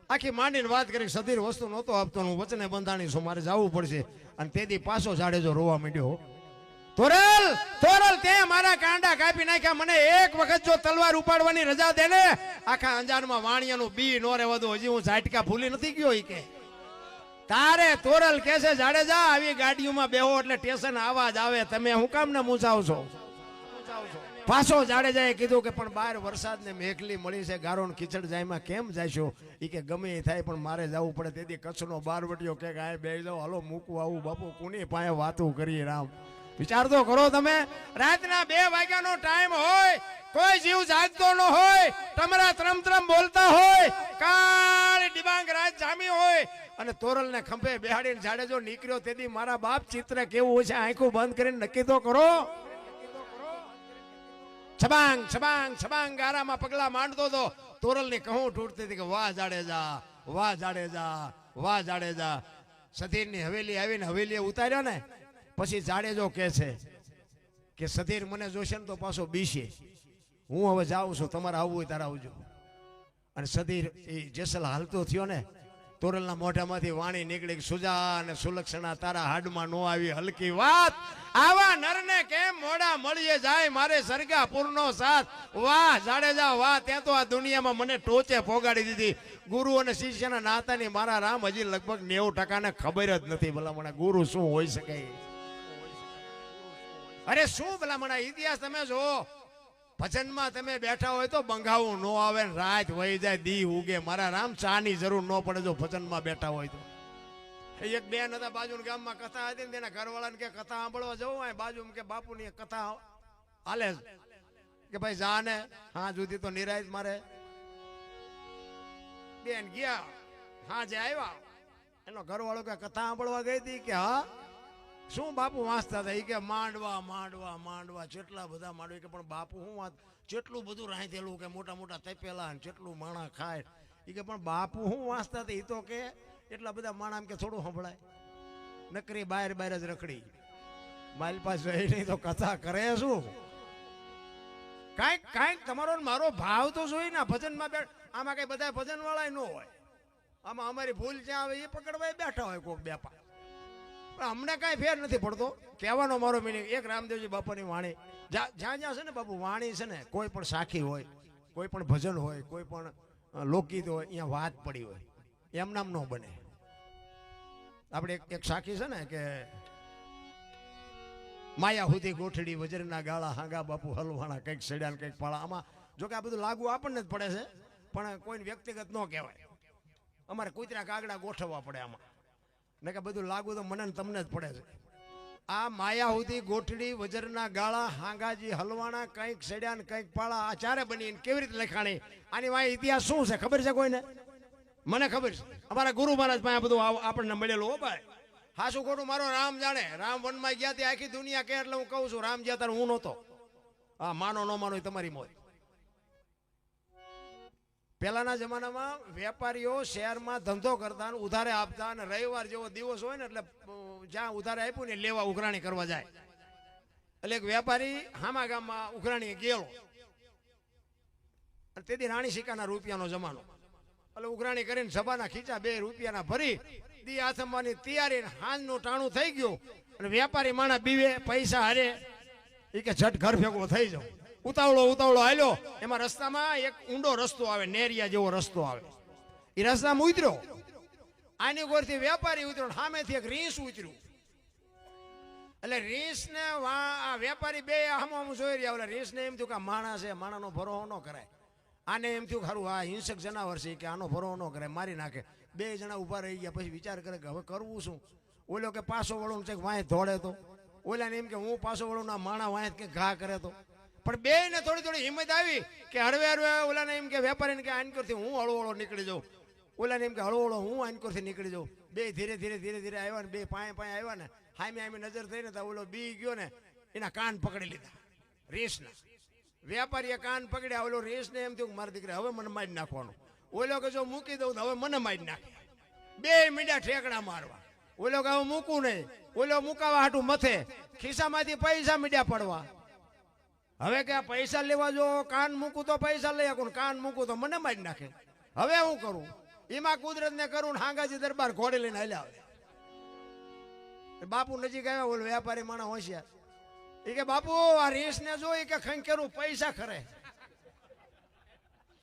આખી માંડીને વાત કરી. સધીર વસ્તુ નહોતો આપતો, હું વચને બંધાણી છું, મારે જવું પડશે. અને તેથી પાછો જાડેજો રોવા માંડ્યો. તોરલ તોરલ તે મારા કાંડા કાપી નાખ્યા. મને એક વખત જો તલવાર ઉપાડવાની રજા દે ને આખા અંજારમાં વાણિયાનું બી નો રહેવા દો. હજી હું ઝાટકા ભૂલી નથી ગયો. ઈ કે તારે તોરલ કે છે જાડેજા આવી ગાડીઓમાં બેહો એટલે સ્ટેશન આવાજ આવે. તમે હું કામ ને મૂંઝાવ છો? પાછો જાડેજાએ કીધું કે પણ બહાર વરસાદને મેઘલી મળી છે, ગારો ને ખીચડ જાયમાં કેમ જાયશો? એ કે ગમે એ થાય પણ મારે જવું પડે. તેથી કચ્છનો બારવટીયો કે આ બે જાઓ, હાલો મૂકવું આવું. બાપુ કોની પાસે વાતું કરીએ? રામ વિચાર તો કરો તમે. રાતના 2 વાગ્યાનો ટાઈમ હોય, કોઈ જીવ જાગતો ન હોય, તમારા ત્રમ બોલતા હોય, કાળી ડિબાંગ રાત જામી હોય અને તોરલને ખંભે બેહાડીને જાડેજો નીકળ્યો. તેથી મારા બાપ ચિત્ર કેવું છે આંખો બંધ કરીને નક્કી તો કરો. છબાંગ છબાંગ છબાંગ ગારામાં પગલા માંડતો તો તોરલની કહું તૂટતી હતી કે વાહ જાડેજા, વાહ જાડેજા, વાહ જાડેજા. સધીરની હવેલી આવીને હવેલીએ ઉતાર્યો ને પછી જાડેજો કહે છે કે સધીર મને જોશે ને તો પાછો બીશે. હું હવે જાઉં છું, તમારે આવવું હોય તારે આવજો. અને સધીર એ જેસલ હાલતો થયો ને, તોરલના મોઢામાંથી વાણી નીકળી, સુજા અને સુલક્ષણા તારા હાડમાં નો આવી હલકી વાત. આવા નરને કેમ મોડા મળીએ જાય, મારે સરગાપુરનો સાથ. વાહ જાડેજા વાહ, ત્યાં તો આ દુનિયામાં મને ટોચે પોગાડી દીધી. ગુરુ અને શિષ્યના નાતાની મારા રામ હજી લગભગ 90% ને ખબર જ નથી ભલામણા ગુરુ શું હોઈ શકે. અરે શું ભલામણા ઇતિહાસ તમે જો. ભજનમાં તમે બેઠા હોય તો બંગાવું ન આવે, રાત વહી જાય, દી ઉગે. મારા રામ ચાની જરૂર ન પડે જો ભજનમાં બેઠા હોય તો. એક બેન હતા બાજુના ગામમાં, કથા હતી ને તેના ઘરવાળાને કે કથા સાંભળવા જવું હોય બાજુ કે બાપુની કથા હાલે કે ભાઈ જા ને. હા જુદી તો નિરાય મારે. બેન ગયા, હા જે આવ્યા એનો ઘરવાળો કે કથા સાંભળવા ગઈ હતી કે હા શું બાપુ વાંચતા હતા? એ કે માંડવા માંડવા માંડવા, જેટલા બધા માંડવા. કે પણ બાપુ હું વાત, જેટલું બધું રાંધેલું કે મોટા મોટા તપેલા જેટલું માણા ખાય. એ કે પણ બાપુ હું વાંચતા હતા? એ તો કે એટલા બધા માણા એમ કે થોડું સંભળાય, નકરી બહાર બહાર જ રખડી. મારી પાસે રહી નહીં તો કથા કરે શું? કાંઈક કાંઈક તમારો મારો ભાવ તો જોઈ ને. ભજનમાં બેઠ આમાં કઈ બધા ભજન વાળા ન હોય, આમાં અમારી ભૂલ જ્યાં આવે એ પકડવા બેઠા હોય કોક બેપા. અમને કઈ ફેર નથી પડતો. કહેવાનો મારો મિનિંગ એક રામદેવજી બાપાની વાણી જ્યાં જ્યાં છે ને બાપુ વાણી છે ને, કોઈ પણ સાખી હોય, કોઈ પણ ભજન હોય, કોઈ પણ લોકગીત હોય, અહીંયા વાત પડી હોય એમ નામ ન બને. આપણે એક સાખી છે ને કે માયા હુધી ગોઠડી વજરના ગાળા, હાંગા બાપુ હલવાણા, કંઈક સડ્યા કંઈક પાળા. આમાં જોકે આ બધું લાગુ આપણને જ પડે છે પણ કોઈને વ્યક્તિગત ન કહેવાય. અમારે કૂતરા કાગડા ગોઠવવા પડે આમાં, ને કે બધું લાગુ તો મને ને તમને જ પડે છે. આ માયા હુધી ગોઠડી વજરના ગાળા, હાંગાજી હલવાણા, કંઈક સડ્યા ને કંઈક પાળા, આ ચારે બની કેવી રીતે લખાણી? આની વાય ઇતિહાસ શું છે ખબર છે કોઈને? મને ખબર છે. અમારા ગુરુ મહારાજ પાસે બધું આપણને મળેલું. હો ભાઈ હાસું ખોટું મારો રામ જાણે. રામ વનમાં ગયા ત્યાં આખી દુનિયા કે એટલે હું કહું છું રામ ગયા ત્યારે હું નહોતો. હા માનો ન માનો તમારી મોજ. પહેલાના જમાનામાં વેપારીઓ શહેરમાં ધંધો કરતા, ઉધારે આપતા, અને રવિવાર જેવો દિવસ હોય ને એટલે જ્યાં ઉધારે આપ્યું ને લેવા ઉઘરાણી કરવા જાય. એટલે એક વેપારી હામા ગામમાં ઉઘરાણી ગયેલો. તેથી રાણી સિક્કાના રૂપિયાનો જમાનો. એટલે ઉઘરાણી કરીને સભાના ખીચા 2 રૂપિયાના ભરી દી આથમવાની તૈયારી. હાંજનું ટાણું થઈ ગયું અને વેપારી માણા બીવે પૈસા હારે. એ કે ઝટ ઘર ભેગો થઈ જાવ. ઉતાવળો હાલ્યો. એમાં રસ્તામાં એક ઊંડો રસ્તો આવે, નેરિયા જેવો રસ્તો આવે. એ રસ્તામાં ઉતર્યો. આની ગોરથી વેપારી ઉતર્યો, સામેથી એક રીંસ ઉતર્યું. એટલે રીંસ ને આ વેપારી બે આમ જોઈ રહ્યા. એટલે રીંસ ને એમ થયું કે માણસ છે, માણાનો ભરોહો ન કરાય. આને એમ થયું ખરું આ હિંસક જનાવર છે કે આનો ભરોહો ન કરાય, મારી નાખે. 2 જણા ઉભા રહી ગયા. પછી વિચાર કરે કે હવે કરવું શું? ઓલો કે પાછો વળું છે વાંય ધોડે તો, ઓલાને એમ કે હું પાછો વળું ના માણા વાંય કે ઘા કરે તો. પણ બે ને થોડી હિંમત આવી કે હળવે ઓલાને એમ કે વેપારીને કે આનકોરથી હું હળવળો નીકળી જાઉં, ઓલાને એમ કે હળવળો હું આનકોરથી નીકળી જાઉં. બે ધીરે ધીરે આવ્યા ને, બે પાએ આવ્યા ને, હામે નજર થઈ ને તો ઓલો બી ગયો ને, એના કાન પકડી લીધા રેસના. વેપારીએ કાન પકડ્યા. ઓલો રેસને એમ થયું મારા દીકરા હવે મને મારી નાખવાનું. ઓલો કે જો મૂકી દઉં તો હવે મને મારી નાખે. 2 મીંડા ઠેકડા મારવા. ઓલો કે હવે મૂકું નહીં. ઓલો મુકાવા હાટું મથે ખિસ્સામાંથી પૈસા મીંડા પડવા. હવે કે આ પૈસા લેવા જો કાન મૂકું તો પૈસા લઈ શકું, કાન મૂકું તો મને મારી નાખે. હવે હું કરું? એમાં કુદરત ને કરું. હાંગાજી દરબાર ઘોડે લઈને હાલ્યા આવે. બાપુ નજીક આવ્યા. ઓલો વેપારી માણસ હોશિયાર. એ કે બાપુ આ રેસ ને જોઈ કે ખંખેરું પૈસા ખરે.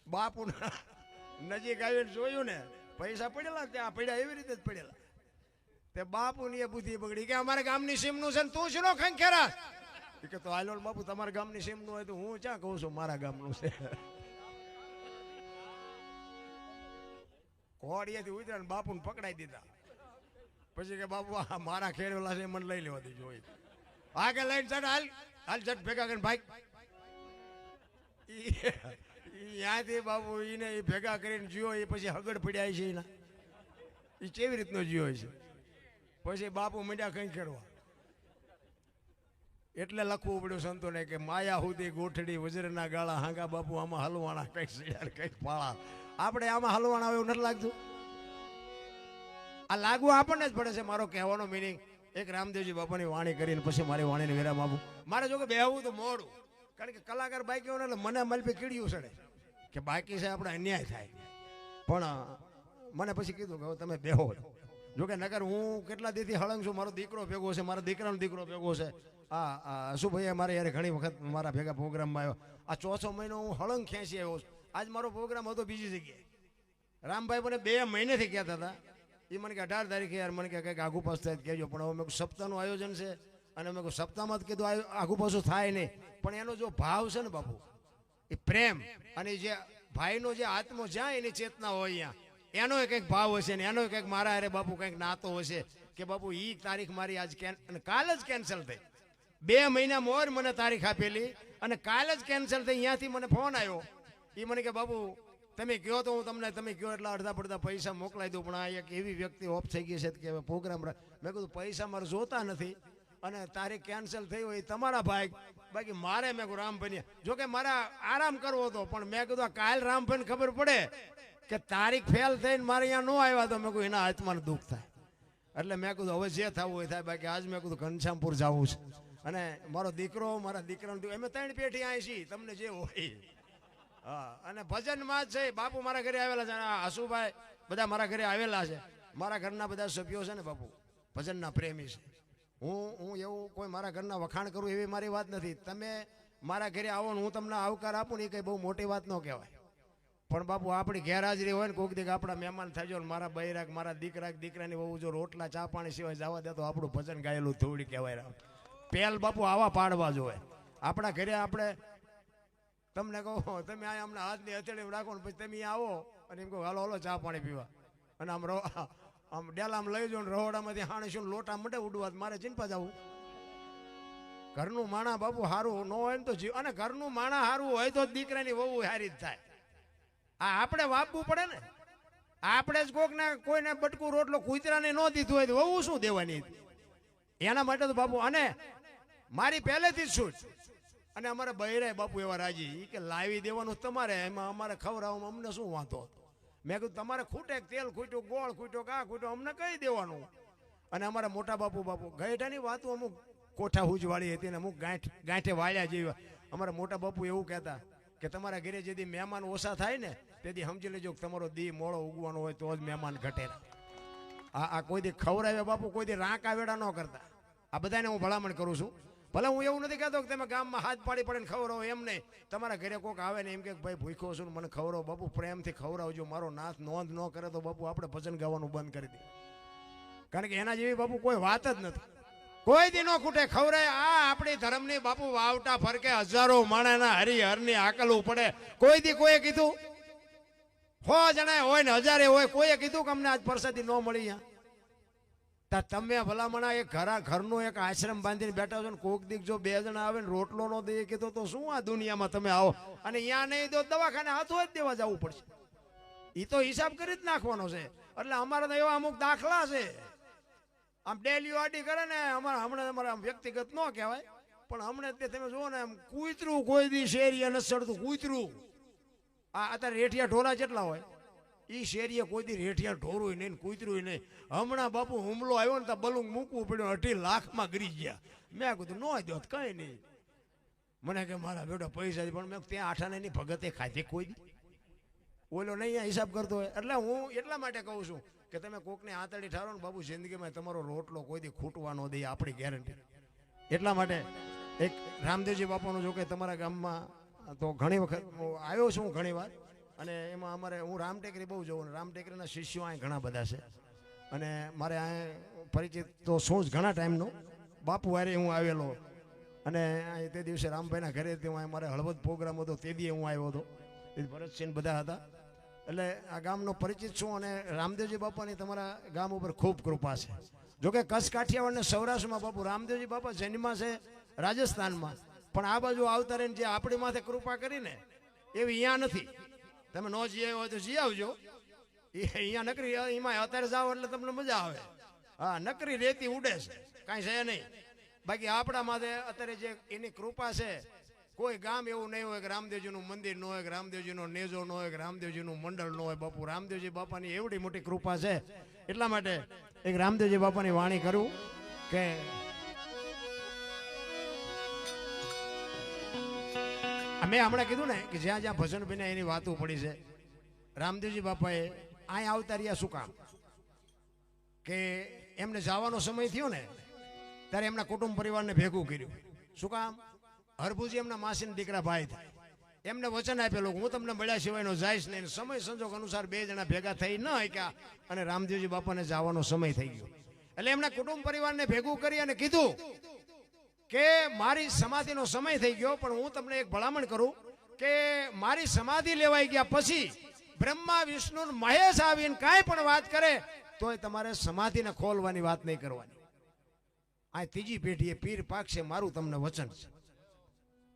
બાપુ નજીક આવીને જોયું ને પૈસા પડેલા ત્યાં પડ્યા એવી રીતે જ પડેલા. તે બાપુ ની બુદ્ધિ બગડી કે અમારે ગામની સીમનું છે ને તું શું ખંખેરા? એ કે તો હાલો બાપુ તમારા ગામની સીમનું હોય તો હું ક્યાં કહું છું મારા ગામનું છે. ઘોડિયાથી ઉતર્યા ને બાપુને પકડાઈ દીધા. પછી કે બાપુ આ મારા ખેડવેલા છે મને લઈ લેવા દીધો. આ કે લઈને ચડ હાલ હાલ ચટ ભેગા કરીને ભાઈ. ત્યાંથી બાપુ એને એ ભેગા કરીને જીવો એ પછી હગડ પડ્યા છે એના. એ કેવી રીતનો જીવો છે. પછી બાપુ મીંડ્યા કંઈ ખેડવા. એટલે લખવું પડ્યું સંતોને કે માયા સુધી ગોઠડી વજરના ગાળા હાંગા બાપુ આમાં હલવાણા કંઈક શિયાળ કંઈક પાળા. આપણે આમાં હલવાણા એવું નથી લાગતું. આ લાગુ આપણને જ પડે છે. મારો કહેવાનો મિનિંગ એક રામદેવજી બાપાની વાણી કરીને પછી મારી વાણીને વિરામ આપું. મારે જો કે બેહવું તો મોડું, કારણ કે કલાકાર બાકી હોય ને એટલે મને મલપે કીડ્યું ચડે કે બાકી છે આપણે અન્યાય થાય. પણ મને પછી કીધું કે હવે તમે બેહો. જોકે નગર હું કેટલા દીથી હળંગ છું. મારો દીકરો ભેગો છે, મારા દીકરાનો દીકરો ભેગો છે. હા શું ભાઈ મારે યાર ઘણી વખત મારા ભેગા પ્રોગ્રામમાં આવ્યો. આ ચોથો મહિનો હું હળંગ ખેંચી આવ્યો છું. આજ મારો પ્રોગ્રામ હતો બીજી જગ્યાએ. રામભાઈ મને 2 મહિનેથી કહેતા હતા. એ મને કે 18 તારીખે યાર મને કે કંઈક આગુ પાછું થાય કહેજો. પણ હવે મેં સપ્તાહનું આયોજન છે અને મેં સપ્તાહમાં જ કીધું આગુ પાછું થાય નહીં. પણ એનો જો ભાવ છે ને બાપુ, એ પ્રેમ અને જે ભાઈનો જે આત્મો જ્યાં એની ચેતના હોય અહીંયા એનો કંઈક ભાવ હશે ને એનો કંઈક મારા અરે બાપુ કંઈક નાતો હશે કે બાપુ એ તારીખ મારી આજ અને કાલ જ કેન્સલ થઈ. 2 મહિના મોર મને તારીખ આપેલી અને કાલ જ કેન્સલ થઈ. અહીંયાથી મને ફોન આવ્યો. એ મને કે બાપુ તમે કહો તો હું તમને તમે કહો એટલા અડધા પડધા પૈસા મોકલાઈ દઉં. પણ આ એક એવી વ્યક્તિ ઓફ થઈ ગઈ છે કે પ્રોગ્રામ મેં કીધું પૈસા મારે જોતા નથી અને તારીખ કેન્સલ થઈ હોય તમારા ભાઈ બાકી મારે મેં કહું રામભાઈ જોકે મારા આરામ કરવો હતો. પણ મેં કીધું કાલ રામભાઈને ખબર પડે કે તારીખ ફેલ થઈને મારે અહીંયા ન આવ્યા તો મેં કહું એના હાથમાં દુઃખ થાય. એટલે મેં કીધું હવે જે થવું હોય થાય. બાકી આજ મેં કીધું ઘનશ્યામપુર જવું છે અને મારો દીકરો મારા દીકરાનો અમે 3 પેઢી અહીં છીએ તમને જે હોય. હા અને ભજનમાં જ છે. બાપુ મારા ઘરે આવેલા છે. આશુભાઈ બધા મારા ઘરે આવેલા છે. મારા ઘરના બધા સભ્યો છે ને બાપુ ભજનના પ્રેમી છે. હું એવું કોઈ મારા ઘરના વખાણ કરું એવી મારી વાત નથી. તમે મારા ઘરે આવો ને હું તમને આવકાર આપું ને એ કંઈ બહુ મોટી વાત ન કહેવાય. પણ બાપુ આપણી ગેરહાજરી હોય ને કોઈક દીક આપણા મહેમાન થઈ જાય. મારા બૈરાક મારા દીકરાની બહુ જો રોટલા ચા પાણી સિવાય જવા દે તો આપણું ભજન ગાયેલું થોડી કહેવાય. પહેલ બાપુ આવા પાડવા જોઈએ. આપણા ઘરે આપણે તમને કહો તમે આ હમણાં હાથની હથેળી રાખો ને પછી તમે આવો અને એમ કહો હાલો હાલો ચા પાણી પીવા અને આમ ડેલામ લઈ જાઓ ને રહોડામાંથી હાણીશું લોટા મંડે ઉડવા મારે ચિંતા જવું. ઘરનું માણા બાપુ સારું ન હોય ને તો જીવ અને ઘરનું માણા સારું હોય તો દીકરાની વહુ સારી જ થાય. આ આપણે વાપવું પડે ને. આપણે જ કોઈને બટકું રોટલો કૂતરાને ન દીધું હોય તો વહુ શું દેવાની એના માટે તો બાપુ. અને મારી પહેલેથી જ છૂટ અને અમારે બૈરાય બાપુ એવા રાજી કે લાવી દેવાનું તમારે એમાં અમારે ખવડાવવામાં અમને શું વાંધો. મેં કીધું તમારે ખૂટે તેલ ખૂટ્યું ગોળ ખૂટ્યો કા ખૂટ્યો અમને કહી દેવાનું. અને અમારા મોટા બાપુ ગઈઠાની વાતો અમુક કોઠા હુજવાળી હતી ને અમુક ગાંઠે વાળ્યા જેવી. અમારા મોટા બાપુ એવું કહેતા કે તમારા ઘરે જેથી મહેમાન ઓછા થાય ને તેથી સમજી લેજો કે તમારો દી મોડો ઉગવાનો હોય તો જ મહેમાન ઘટે. આ કોઈ દી ખવડાવ્યા બાપુ કોઈ દી રાંક આવેડા ન કરતા. આ બધાને હું ભલામણ કરું છું. ભલે હું એવું નથી કહેતો કે તમે ગામમાં હાથ પાડી પડે ને ખવડાવો એમ નહીં. તમારા ઘરે કોઈક આવે ને એમ કે ભાઈ ભૂખ્યો છું મને ખવડાવો બાપુ પ્રેમથી ખવડાવજો. મારો નાથ નોંધ ન કરે તો બાપુ આપણે ભજન ગાવાનું બંધ કરી દઈએ. કારણ કે એના જેવી બાપુ કોઈ વાત જ નથી. કોઈ દી નો ખૂટે ખવડાય. આ આપણી ધર્મની બાપુ વાવટા ફરકે હજારો માણસના હરિહરની આકલવું પડે. કોઈ દી કોઈએ કીધું 100 જણા હોય ને 1000 હોય કોઈએ કીધું કે અમને આજ પ્રસાદી ન મળી. તમે ભલામણા એક ઘરનો એક આશ્રમ બાંધીને બેઠા છો ને કોક દીક જો 2 જણા આવે ને રોટલો નો દઈએ કીધો તો શું આ દુનિયામાં તમે આવો અને અહીંયા નહીં દો દવાખાને હાથો જ દેવા જવું પડશે. એ તો હિસાબ કરી જ નાખવાનો છે. એટલે અમારા એવા અમુક દાખલા છે આમ ડેલી વાડી કરે ને હમણાં અમારે આમ વ્યક્તિગત ન કહેવાય પણ હમણાં તમે જુઓ ને આમ કૂતરું કોઈ દી શેરીએ નથી ચડતું કૂતરું. આ અત્યારે રેઠિયા ઢોરા જેટલા હોય એ શેરીએ કોઈ દી રેઠિયા ઢોરું નહીં કૂતરું નહીં. હમણાં બાપુ હુમલો આવ્યો ને તો બલુંગ મૂકવું પડ્યું 2.5 લાખમાં ગરી ગયા. મેં કીધું ન દો કઈ નહીં. મને કે મારા બેટા પૈસા પણ મેં ત્યાં 8 આનાની ભગતે ખાધી કોઈ દી ઓલો નહીં હિસાબ કરતો હોય. એટલે હું એટલા માટે કહું છું કે તમે કોકને આતડી ઠારો ને બાબુ જિંદગીમાં તમારો રોટલો કોઈ દી ખૂટવા ન દે આપણી ગેરંટી. એટલા માટે એક રામદેવજી બાપાનું જો કે તમારા ગામમાં તો ઘણી વખત આવ્યો છું ઘણી વાર અને એમાં અમારે હું રામટેકરી બહુ જોઉં. રામટેકરીના શિષ્યો અહીં ઘણા બધા છે અને મારે અહીં પરિચિત તો શું જ ઘણા ટાઈમનો બાપુ હારે હું આવેલો અને તે દિવસે રામભાઈના ઘરે મારે હળવદ પ્રોગ્રામ હતો, તે દી હું આવ્યો હતો, ભરતસિંહ બધા હતા. એટલે આ ગામનો પરિચિત છું અને રામદેવજી બાપાની તમારા ગામ ઉપર ખૂબ કૃપા છે. જોકે કચ્છ કાઠિયાવાડ ને સૌરાષ્ટ્રમાં બાપુ રામદેવજી બાપા જન્મા છે રાજસ્થાનમાં, પણ આ બાજુ આવતા રહીને જે આપણી માથે કૃપા કરીને એવી અહીંયા નથી. તમે ન જઈ હોય તો જઈ આવજો. અહીંયા નકરી એમાં અત્યારે જાઓ એટલે તમને મજા આવે. હા, નકરી રેતી ઉડે છે, કાંઈ છે નહીં. બાકી આપણા માથે અત્યારે જે એની કૃપા છે, કોઈ ગામ એવું નહીં હોય કે રામદેવજીનું મંદિર ન હોય, કે રામદેવજીનો નેજો ન હોય, કે રામદેવજીનું મંડળ ન હોય. બાપુ રામદેવજી બાપાની એવડી મોટી કૃપા છે. એટલા માટે એક રામદેવજી બાપાની વાણી કરું કે મેં હમણાં કીધું ને કે જ્યાં જ્યાં ભજન બને એની વાતો પડી છે. રામદેવજી બાપાએ અહીંયા આવતા રહ્યા શું કામ? કે એમને જવાનો સમય થયો ને ત્યારે એમના કુટુંબ પરિવારને ભેગું કર્યું. શું કામ? હરભુજી એમના માસીના દીકરા ભાઈ થાય. એમને વચન આપેલું હું તમને મળ્યા સિવાયનો જઈશ નહીં. સમય સંજોગ અનુસાર બે જણા ભેગા થઈ ન શક્યા અને રામદેવજી બાપાને જવાનો સમય થઈ ગયો. એટલે એમના કુટુંબ પરિવારને ભેગું કરી અને કીધું કે મારી સમાધિનો સમય થઈ ગયો, પણ હું તમને એક ભલામણ કરું કે મારી સમાધિ લેવાઈ ગયા પછી બ્રહ્મા વિષ્ણુ મહેશ આવીને કાંઈ પણ વાત કરે તોય તમારે સમાધિને ખોલવાની વાત નહીં કરવાની. આ ત્રીજી પેઢીએ પીર પાકશે, મારું તમને વચન છે.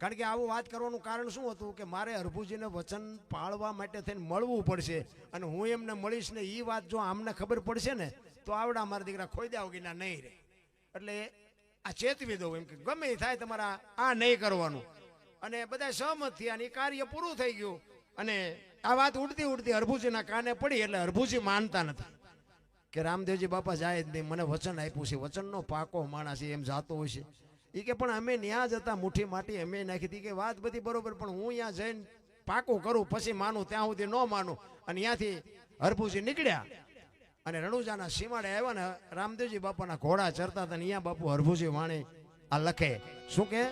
કારણ કે આવું વાત કરવાનું કારણ શું હતું કે મારે હરભુજીને વચન પાળવા માટે થઈને મળવું પડશે, અને હું એમને મળીશ ને એ વાત જો આમને ખબર પડશે ને તો આવડા મારા દીકરા ખોઈ દેવા ગીના નહીં રહે. એટલે આ ચેતવી દઉં એમ કે ગમે એ થાય તમારા આ નહીં કરવાનું. અને બધા સહમત થયા અને એ કાર્ય પૂરું થઈ ગયું. અને આ વાત ઉડતી ઉડતી હરભુજીના કાને પડી. એટલે હરભુજી માનતા નથી કે રામદેવજી બાપા જાય જ નહીં, મને વચન આપ્યું છે, વચનનો પાકો માણસ એમ જાતો હોય છે. એ કે પણ અમે ન્યા જતા મુઠ્ઠી માટી અમે નાખી હતી કે વાત બધી બરોબર, પણ હું ત્યાં જઈને પાકું કરું પછી માનું, ત્યાં સુધી ન માનું. અને ત્યાંથી હરભુજી નીકળ્યા અને રણુજાના સીમાડે આવ્યા ને રામદેવજી બાપાના ઘોડા ચરતા હતા. અહીંયા બાપુ હરભુજી વાણી આ લખે શું કે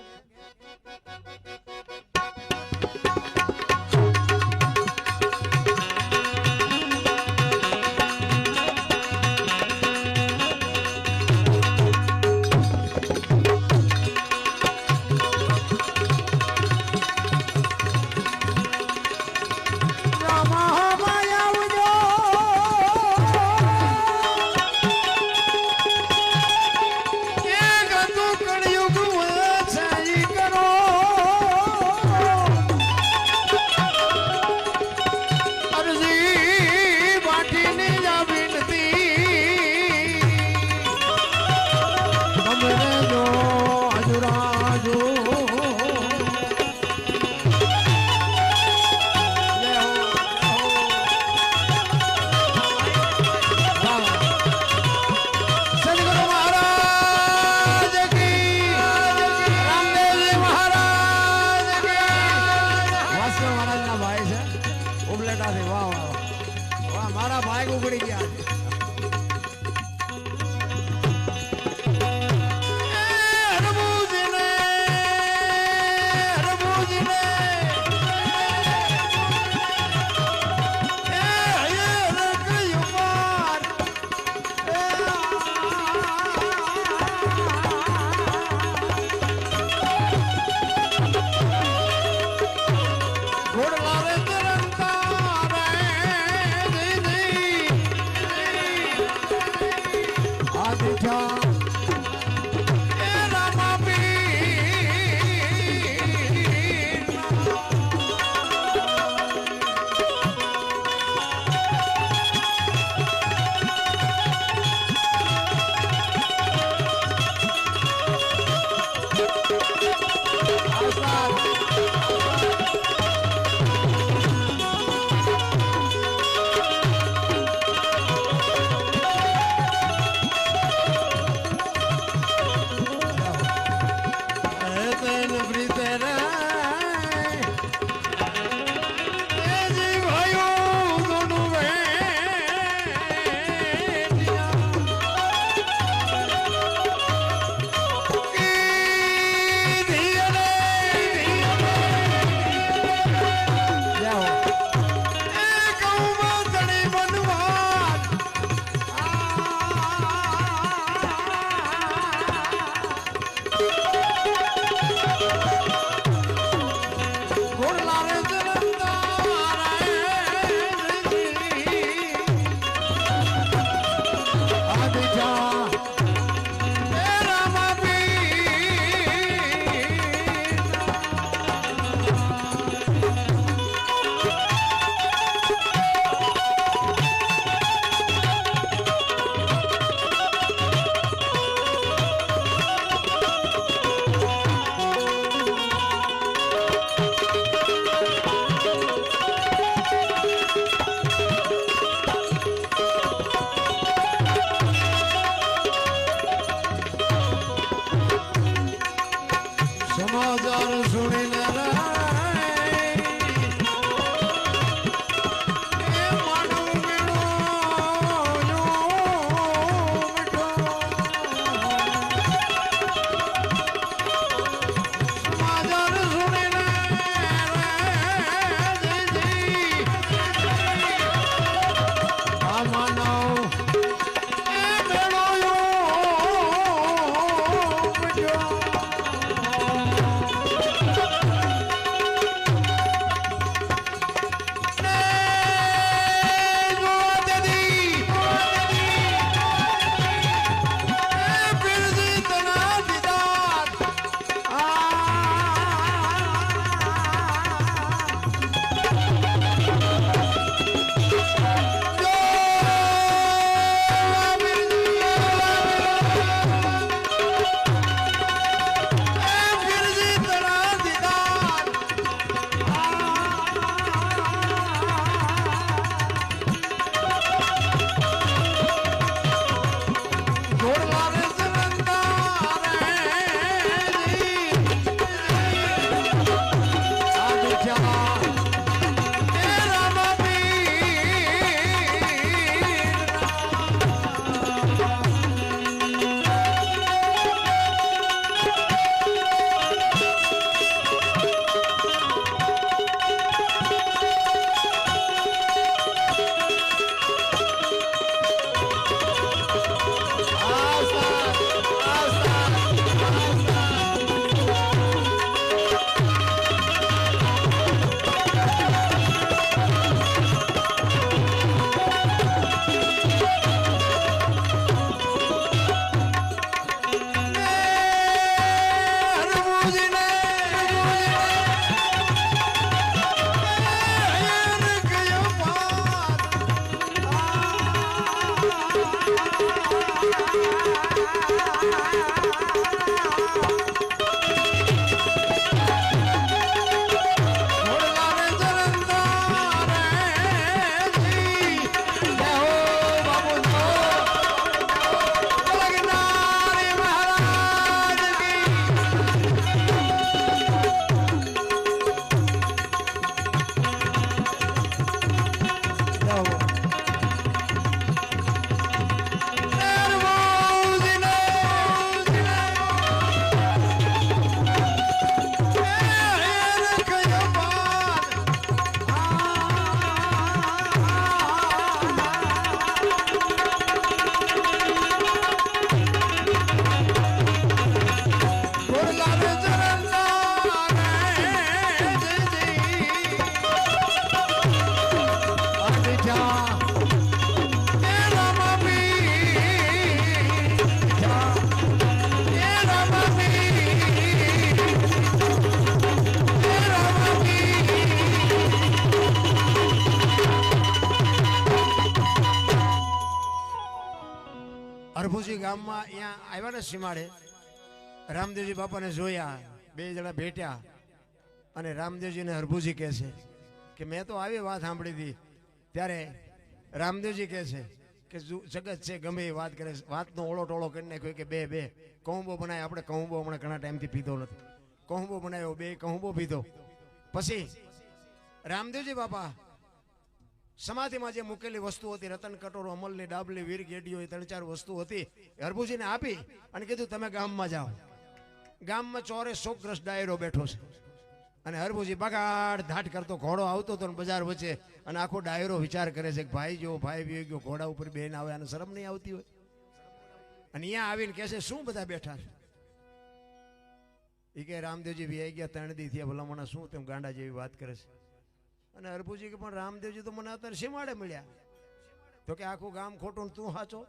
સમાચાર સુણીને હરભુજી ગામમાં અહીંયા આવ્યા ને સીમાડે રામદેવજી બાપાને જોયા, બે જણા ભેટ્યા અને રામદેવજીને હરભુજી કહે છે કે મેં તો આવી વાત સાંભળી હતી. ત્યારે રામદેવજી કહે છે કે જગત છે ગમે એ વાત કરે, વાતનો ઓળો ટોળો કરી નાખ્યો કે બે કહુંબો બનાવ્યો. આપણે કહુંબો હમણાં ઘણા ટાઈમથી પીધો નથી, કહુંબો બનાવ્યો, બે કહુંબો પીધો. પછી રામદેવજી બાપા સમાધિમાં જે મૂકેલી વસ્તુ હતી, રતન કટોરો, અમલની ડાબલી, વીર ગેડીઓ, 3-4 વસ્તુ હતી, હરભુજીને આપી અને કીધું તમે ગામમાં જાઓ. ગામમાં ચોરે શોકગ્રસ્ત ડાયરો બેઠો છે અને હરભુજી બગાડ ધાટ કરતો ઘોડો આવતો હતો બજાર વચ્ચે અને આખો ડાયરો વિચાર કરે છે કે ભાઈ જો ભાઈ વી ગયો, ઘોડા ઉપર બેન આવે અને શરમ નહીં આવતી હોય. અને અહીંયા આવીને કહે છે શું બધા બેઠા છે? એ કે રામદેવજી વી ગયા 3 દી થયા, ભલામણા શું તેમ ગાંડા જેવી વાત કરે છે. અને હરભુજી કે પણ રામદેવજી તો મને અત્યારે સીમાડે મળ્યા. તો કે આખું ગામ ખોટું, તું સાચો.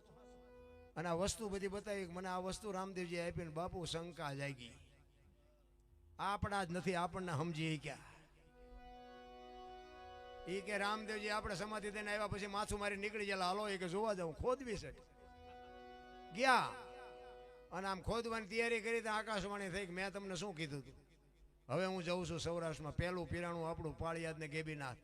અને આ વસ્તુ બધી બતાવી, મને આ વસ્તુ રામદેવજી આપીને બાપુ શંકા જાગી, આપણા જ નથી, આપણને સમજી ક્યાં. એ કે રામદેવજી આપણે સમાધિ દઈને આવ્યા પછી માથું મારી નીકળી ગયેલા, હાલો એ કે જોવા જાઉં. ખોદવી છે ગયા અને આમ ખોદવાની તૈયારી કરી તો આકાશવાણી થઈ કે મેં તમને શું કીધું હતું, હવે હું જઉં છું સૌરાષ્ટ્રમાં, પહેલું પીરાણું આપણું પાળિયાદ ને ગેબીનાથ.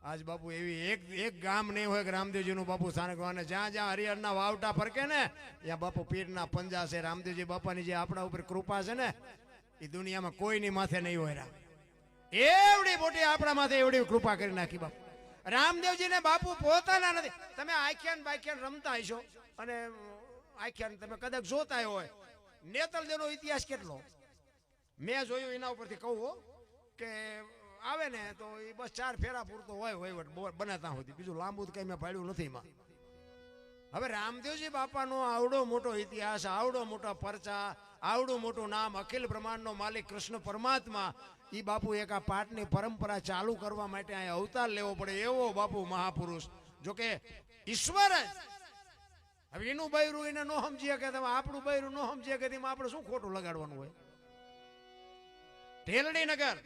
આજ બાપુ એવી એક ગામ નહીં હોય કે રામદેવજીનું બાપુ સ્થાનક હોય. જ્યાં જ્યાં હરિહરના વાવટા ફરકે ને ત્યાં બાપુ પીરના પંજા છે. રામદેવજી બાપાની જે આપણા ઉપર કૃપા છે ને એ દુનિયામાં કોઈની માથે નહીં હોય રામ. એવડી મોટી આપણા માથે એવડી કૃપા કરી નાખી બાપુ. રામદેવજીને બાપુ પોતાના નથી. તમે આખ્યાન બાખ્યાન રમતા હશો અને આખ્યાન તમે કદાચ જોતા હોય. નેતલદેવનો ઇતિહાસ કેટલો મેં જોયું એના ઉપરથી કહું હો, કે આવે ને તો એ બસ 4 ફેરા પૂરતો હોય વહીવટ બનાતા હોય, બીજું લાંબુ કઈ મેં પાડ્યું નથી એમાં. હવે રામદેવજી બાપાનો આવડો મોટો ઇતિહાસ, આવડો મોટા પરચા, આવડું મોટું નામ, અખિલ બ્રહ્માંડનો માલિક કૃષ્ણ પરમાત્મા, એ બાપુ એક આ પાઠની પરંપરા ચાલુ કરવા માટે અહીં અવતાર લેવો પડે એવો બાપુ મહાપુરુષ. જોકે ઈશ્વર જ હવે એનું બૈરું એને ન સમજીએ કે તમે આપણું બૈરું ન સમજીએ કે એમાં આપણે શું ખોટું લગાડવાનું હોય. ઢેલડીનગર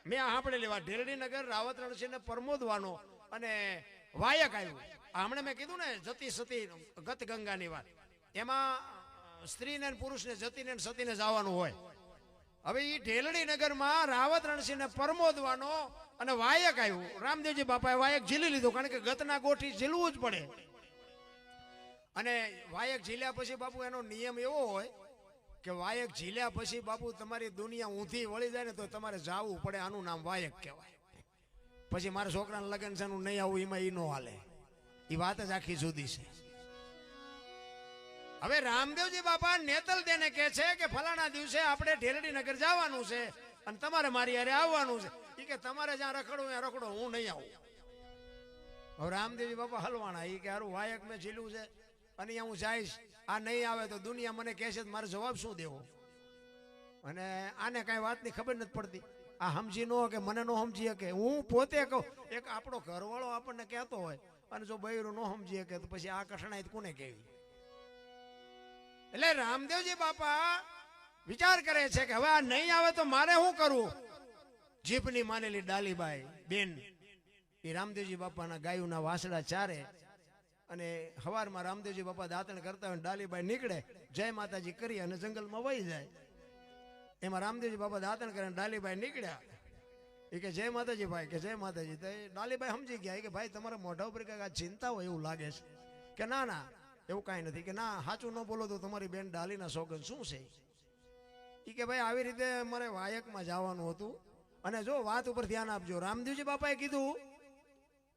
મેં આપણે લેવા ઢેલડીનગર રાવત રણસિંહને પરમોદવાનો અને વાયક આવ્યું. હમણાં મેં કીધું ને જતી સતી ગત ગંગાની વાત, એમાં સ્ત્રીને પુરુષને જતીને સતીને જવાનું હોય. હવે એ ઢેલડીનગરમાં રાવત રણસિંહને પરમોદવાનો અને વાયક આવ્યું. રામદેવજી બાપાએ વાયક ઝીલી લીધું, કારણ કે ગતના ગોઠી ઝીલવું જ પડે. અને વાયક ઝીલ્યા પછી બાપુ એનો નિયમ એવો હોય કે વાયક ઝીલ્યા પછી બાપુ તમારી દુનિયા ઊંધી વળી જાય ને તો તમારે જાવું પડે. આનું નામ વાયક કહેવાય. પછી મારા છોકરાને લગ્ન છે નહીં આવું એમાં ઈ નો હાલે. એ વાત જ આખી જુદી છે. હવે રામદેવજી બાપા નેતલ દેને કહે છે કે ફલાણા દિવસે આપણે ઢેલડીનગર જવાનું છે અને તમારે મારી હારે આવવાનું છે. એ કે તમારે જ્યાં રખડો ત્યાં રખડો, હું નહીં આવું. હવે રામદેવજી બાપા હલવાણા. એ કે હારું વાયક મેં ઝીલું છે અને અહીંયા હું જઈશ, આ નહીં આવે તો દુનિયા મને કહે છે મારે જવાબ શું દેવો. અને આને કાંઈ વાતની ખબર નથી પડતી. આ સમજી નો કે મને નો સમજી શકે. હું પોતે કહું, એક આપણો ઘરવાળો આપણને કહેતો હોય અને જો બૈરું નો સમજી શકે તો પછી આ કઠણાઈ કોને કહેવી. એટલે રામદેવજી બાપા વિચાર કરે છે કે હવે આ નહીં આવે તો મારે શું કરવું. જીભની માનેલી ડાલીબાઈ બેન એ રામદેવજી બાપાના ગાયુના વાસડા ચારે અને સવારમાં રામદેવજી બાપા દાંતણ કરતા હોય ડાલીબાઈ નીકળે જય માતાજી કરી અને જંગલમાં વહી જાય. એમાં રામદેવજી બાપા દાંતણ કરે ડાલીબાઈ નીકળ્યા. એ કે જય માતાજી ભાઈ, કે જય માતાજી. તો ડાલીબાઈ સમજી ગયા કે ભાઈ તમારા મોઢા ઉપર કઈક આ ચિંતા હોય એવું લાગે છે. કે ના ના એવું કાંઈ નથી. કે ના સાચું ન બોલો તો તમારી બેન ડાલીના સોગન શું છે. એ કે ભાઈ આવી રીતે મારે વાયકમાં જવાનું હતું અને જો વાત ઉપર ધ્યાન આપજો. રામદેવજી બાપાએ કીધું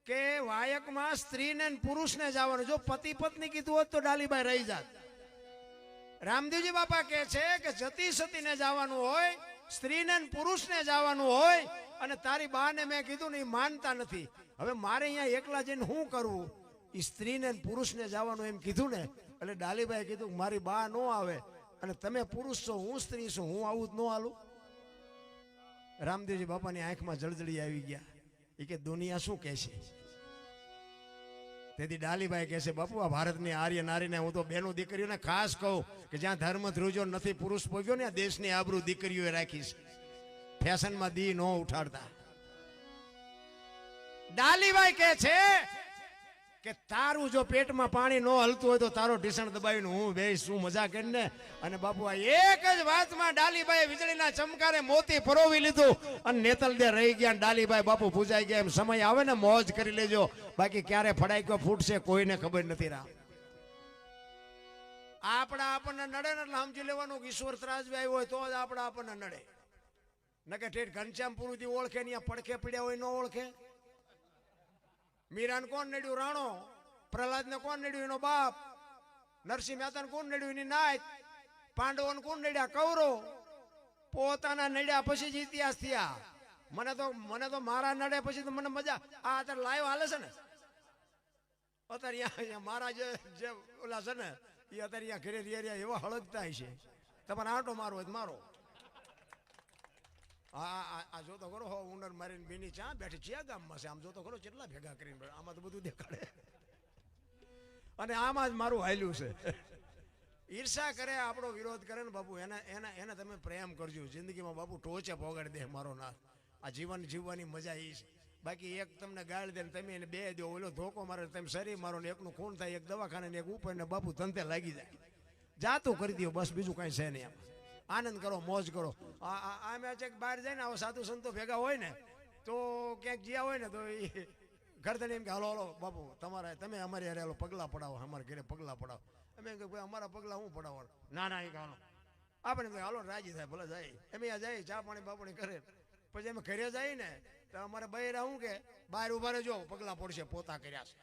કે વાયકમાં સ્ત્રીને પુરુષને જવાનું. જો પતિ પત્ની કીધું હોત તો ડાલીબાઈ રહી જાત. રામદેવજી બાપા કહે છે કે જતી સતીને જવાનું હોય, સ્ત્રીને પુરુષને જવાનું હોય અને તારી બાને મેં કીધું ને એ માનતા નથી. હવે મારે અહીંયા એકલા જઈને શું કરવું. એ સ્ત્રીને પુરુષને જવાનું એમ કીધું ને એટલે ડાલીબાઈ કીધું મારી બા નો આવે અને તમે પુરુષ છો હું સ્ત્રી છું, હું આવું જ ન હાલું. રામદેવજી બાપાની આંખમાં જળજળી આવી ગયા. એ કે દુનિયા શું કહેશે. તેથી ડાલીબાઈ કહે છે બાપુ આ ભારતની આર્ય નારીને હું તો બેનો દીકરીઓને ખાસ કહું કે જ્યાં ધર્મ ધ્રુજો નથી પુરુષ પોગ્યો ને આ દેશની આબરૂ દીકરીઓએ રાખીશ. ફેશનમાં દી નો ઉઠાડતા. ડાલીબાઈ કહે છે કે તારું જો પેટમાં પાણી ન હલતું હોય તો તારો ઢીસણ દબાવીને હું બેસ શું મજા કરીને. અને બાપુ આ એક જ વાતમાં ડાલીબાઈ વીજળીના ચમકારે મોતી પરોવી લીધું અને નેતલ દે રહી ગયા. ડાલીબાઈ બાપુ પૂજાઈ ગયા. એમ સમય આવે ને મોજ કરી લેજો, બાકી ક્યારે ફડાક્યો ફૂટશે કોઈને ખબર નથી. રામ આપણા આપણને નડે ને એટલે સમજી લેવાનું કે ઈશ્વર ત્રાજવી આવ્યો હોય તો જ આપણા આપણને નડે. નકે ઠેઠ ઘનશ્યામપુરથી ઓળખે ને પડખે પીડ્યા હોય ન ઓળખે. મીરાને કોણ નડ્યું? રાણો. પ્રહલાદને કોણ નડ્યું? એનો બાપ. નરસિંહ મહેતાને કોણ નડ્યું? એની નાત. પાંડવોને કોણ નડ્યા? કૌરવ. પોતાના નડ્યા પછી જ ઇતિહાસ થયા. મને તો મારા નડે પછી તો મને મજા. આ અત્યારે લાઈવ હાલે છે ને અત્યારે મારા જે ઓલા છે ને એ અત્યારે ઘરે રહ્યા એવા હળગતા છે. તમારે આંટો મારો હોય મારો. આ જોતો ખરો હો ઉંદર મારીને બેની ચા બેઠી છે ગામમાં છે. આમ જોતો ખરો કેટલા ભેગા કરીને આમાં તો બધું દેખાડે. અને આમાં જ મારું હાલ્યું છે. ઈર્ષા કરે આપણો વિરોધ કરે ને બાપુ એને તમે પ્રેમ કરજો. જિંદગીમાં બાપુ ટોચે પોગાડી દે મારો નાથ. આ જીવન જીવવાની મજા એ છે. બાકી એક તમને ગાળ દે ને તમે એને બે દો, ઓલો ધોકો મારે તમે શરીર મારો ને એકનું ખૂન થાય, એક દવાખાને ને એક ઉપર ને બાપુ ધંધે લાગી જાય. જાતું કરી દો બસ, બીજું કાંઈ છે નહીં. આનંદ કરો, મોજ કરો. આમે બહાર જાય ને આવા સાધુ સંતો ભેગા હોય ને તો ક્યાંક જ્યાં હોય ને તો એ ઘરધણી એમ કે હલો હલો બાપુ તમે અમારી હારે પગલાં પડાવો, અમારા ઘરે પગલાં પડાવો. અમે કે ભાઈ અમારા પગલાં હું પડાવવાનું? ના ના એ હાલો આપણે એમ હાલો રાજી થાય ભલે જાય એમ અહીંયા જાય ચા પાણી બાપણી કરે પછી અમે ઘરે જાય ને તો અમારે બૈરા શું કે બહાર ઉભા રહેજો પગલા પડશે પોતા કર્યા છે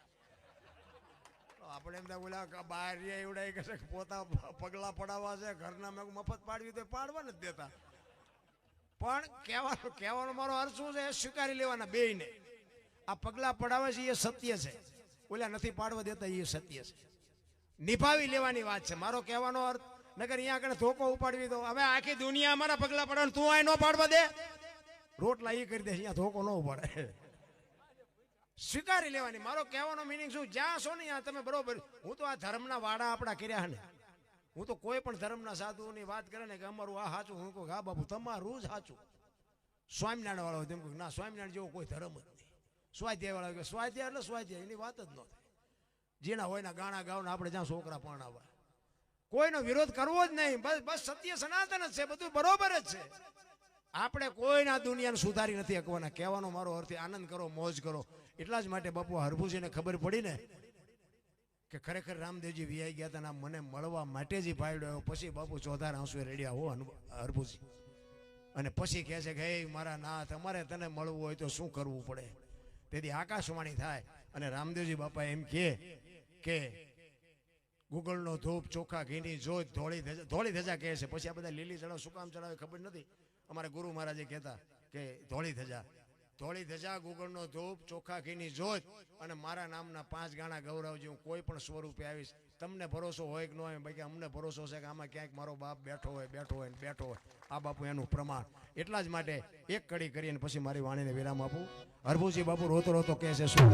આપણે એમ બોલા બહાર એવડા કે પોતા પગલા પડાવવા છે ઘરના મેં મફત પાડવી તો પાડવા નથી દેતા પણ કહેવાનો મારો અર્થ શું છે એ સ્વીકારી લેવાના બેયને આ પગલા પડાવે છે એ સત્ય છે ઓલા નથી પાડવા દેતા એ સત્ય છે નિભાવી લેવાની વાત છે મારો કહેવાનો અર્થ નગર અહીંયા આગળ ધોકો ઉપાડવી દો હવે આખી દુનિયા અમારા પગલા પડે તું આ ન પાડવા દે રોટલા એ કરી દે અહીંયા ધોકો ન ઉપાડે સ્વીકારી લેવાની મારો કહેવાનો મિનિંગ શું જ્યાં છો ને ત્યાં તમે બરોબર હું તો આ ધર્મના વાડા આપણા કર્યા ને હું તો કોઈ પણ ધર્મના સાધુની વાત કરે ને કે અમારું આ સાચું હું કહું હા બાપુ તમારું જ સાચું સ્વામિનારાયણ વાળો તેમ કહું ના સ્વામિનારાયણ જેવો કોઈ ધર્મ જ નહીં સ્વાધ્યાય વાળા કે સ્વાધ્યાય એટલે સ્વાધ્યાય એની વાત જ ન થાય જેના હોય ને ગાણા ગાવને આપણે જ્યાં છોકરા પરણાવવા કોઈનો વિરોધ કરવો જ નહીં બસ સત્ય સનાતન જ છે બધું બરોબર જ છે આપણે કોઈના દુનિયાને સુધારી નથી શકવાના કહેવાનો મારો અર્થ આનંદ કરો મોજ કરો એટલા જ માટે બાપુ હરભુજીને ખબર પડી ને કે ખરેખર રામદેવજી વિયાઈ ગયા હતા મને મળવા માટે જ ભાડ્યો પછી બાપુ ચોધાર આંસુએ રેડ્યા હો હરભુજી અને પછી કહે છે કે હે મારા નાથ અમારે તને મળવું હોય તો શું કરવું પડે તેથી આકાશવાણી થાય અને રામદેવજી બાપા એમ કે ગુગળનો ધૂપ ચોખા ઘીની જોત ધોળી ધજા કહે છે પછી આ બધા લીલી ચડાવ શું કામ ચડાવે ખબર નથી અમારા ગુરુ મહારાજે કહેતા કે ધોળી ધજા ગુગળનો ધૂપ ચોખા ઘીની જોત અને મારા નામના 5 ગાણા ગૌરવજી હું કોઈ પણ સ્વરૂપે આવીશ તમને ભરોસો હોય કે ન હોય બાકી અમને ભરોસો છે કે આમાં ક્યાંક મારો બાપ બેઠો હોય આ બાપુ એનું પ્રમાણ એટલા જ માટે એક કડી કરીને પછી મારી વાણીને વિરામ આપું હરભુજી બાપુ રોતો રોતો કહે છે શું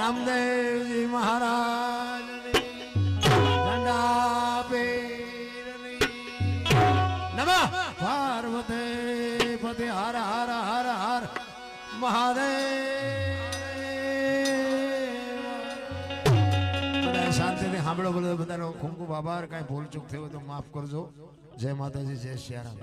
રામદેવજી મહારાજની ઝંડા પીરની નમઃ પાર્વતી પતિ હર હર હર હર મહાદેવ શાંતિથી સાંભળો બોલો બધાનો ખૂબ ખૂબ આભાર કાંઈ ભૂલ ચૂક થયો તો માફ કરજો જય માતાજી જય શ્રી રામ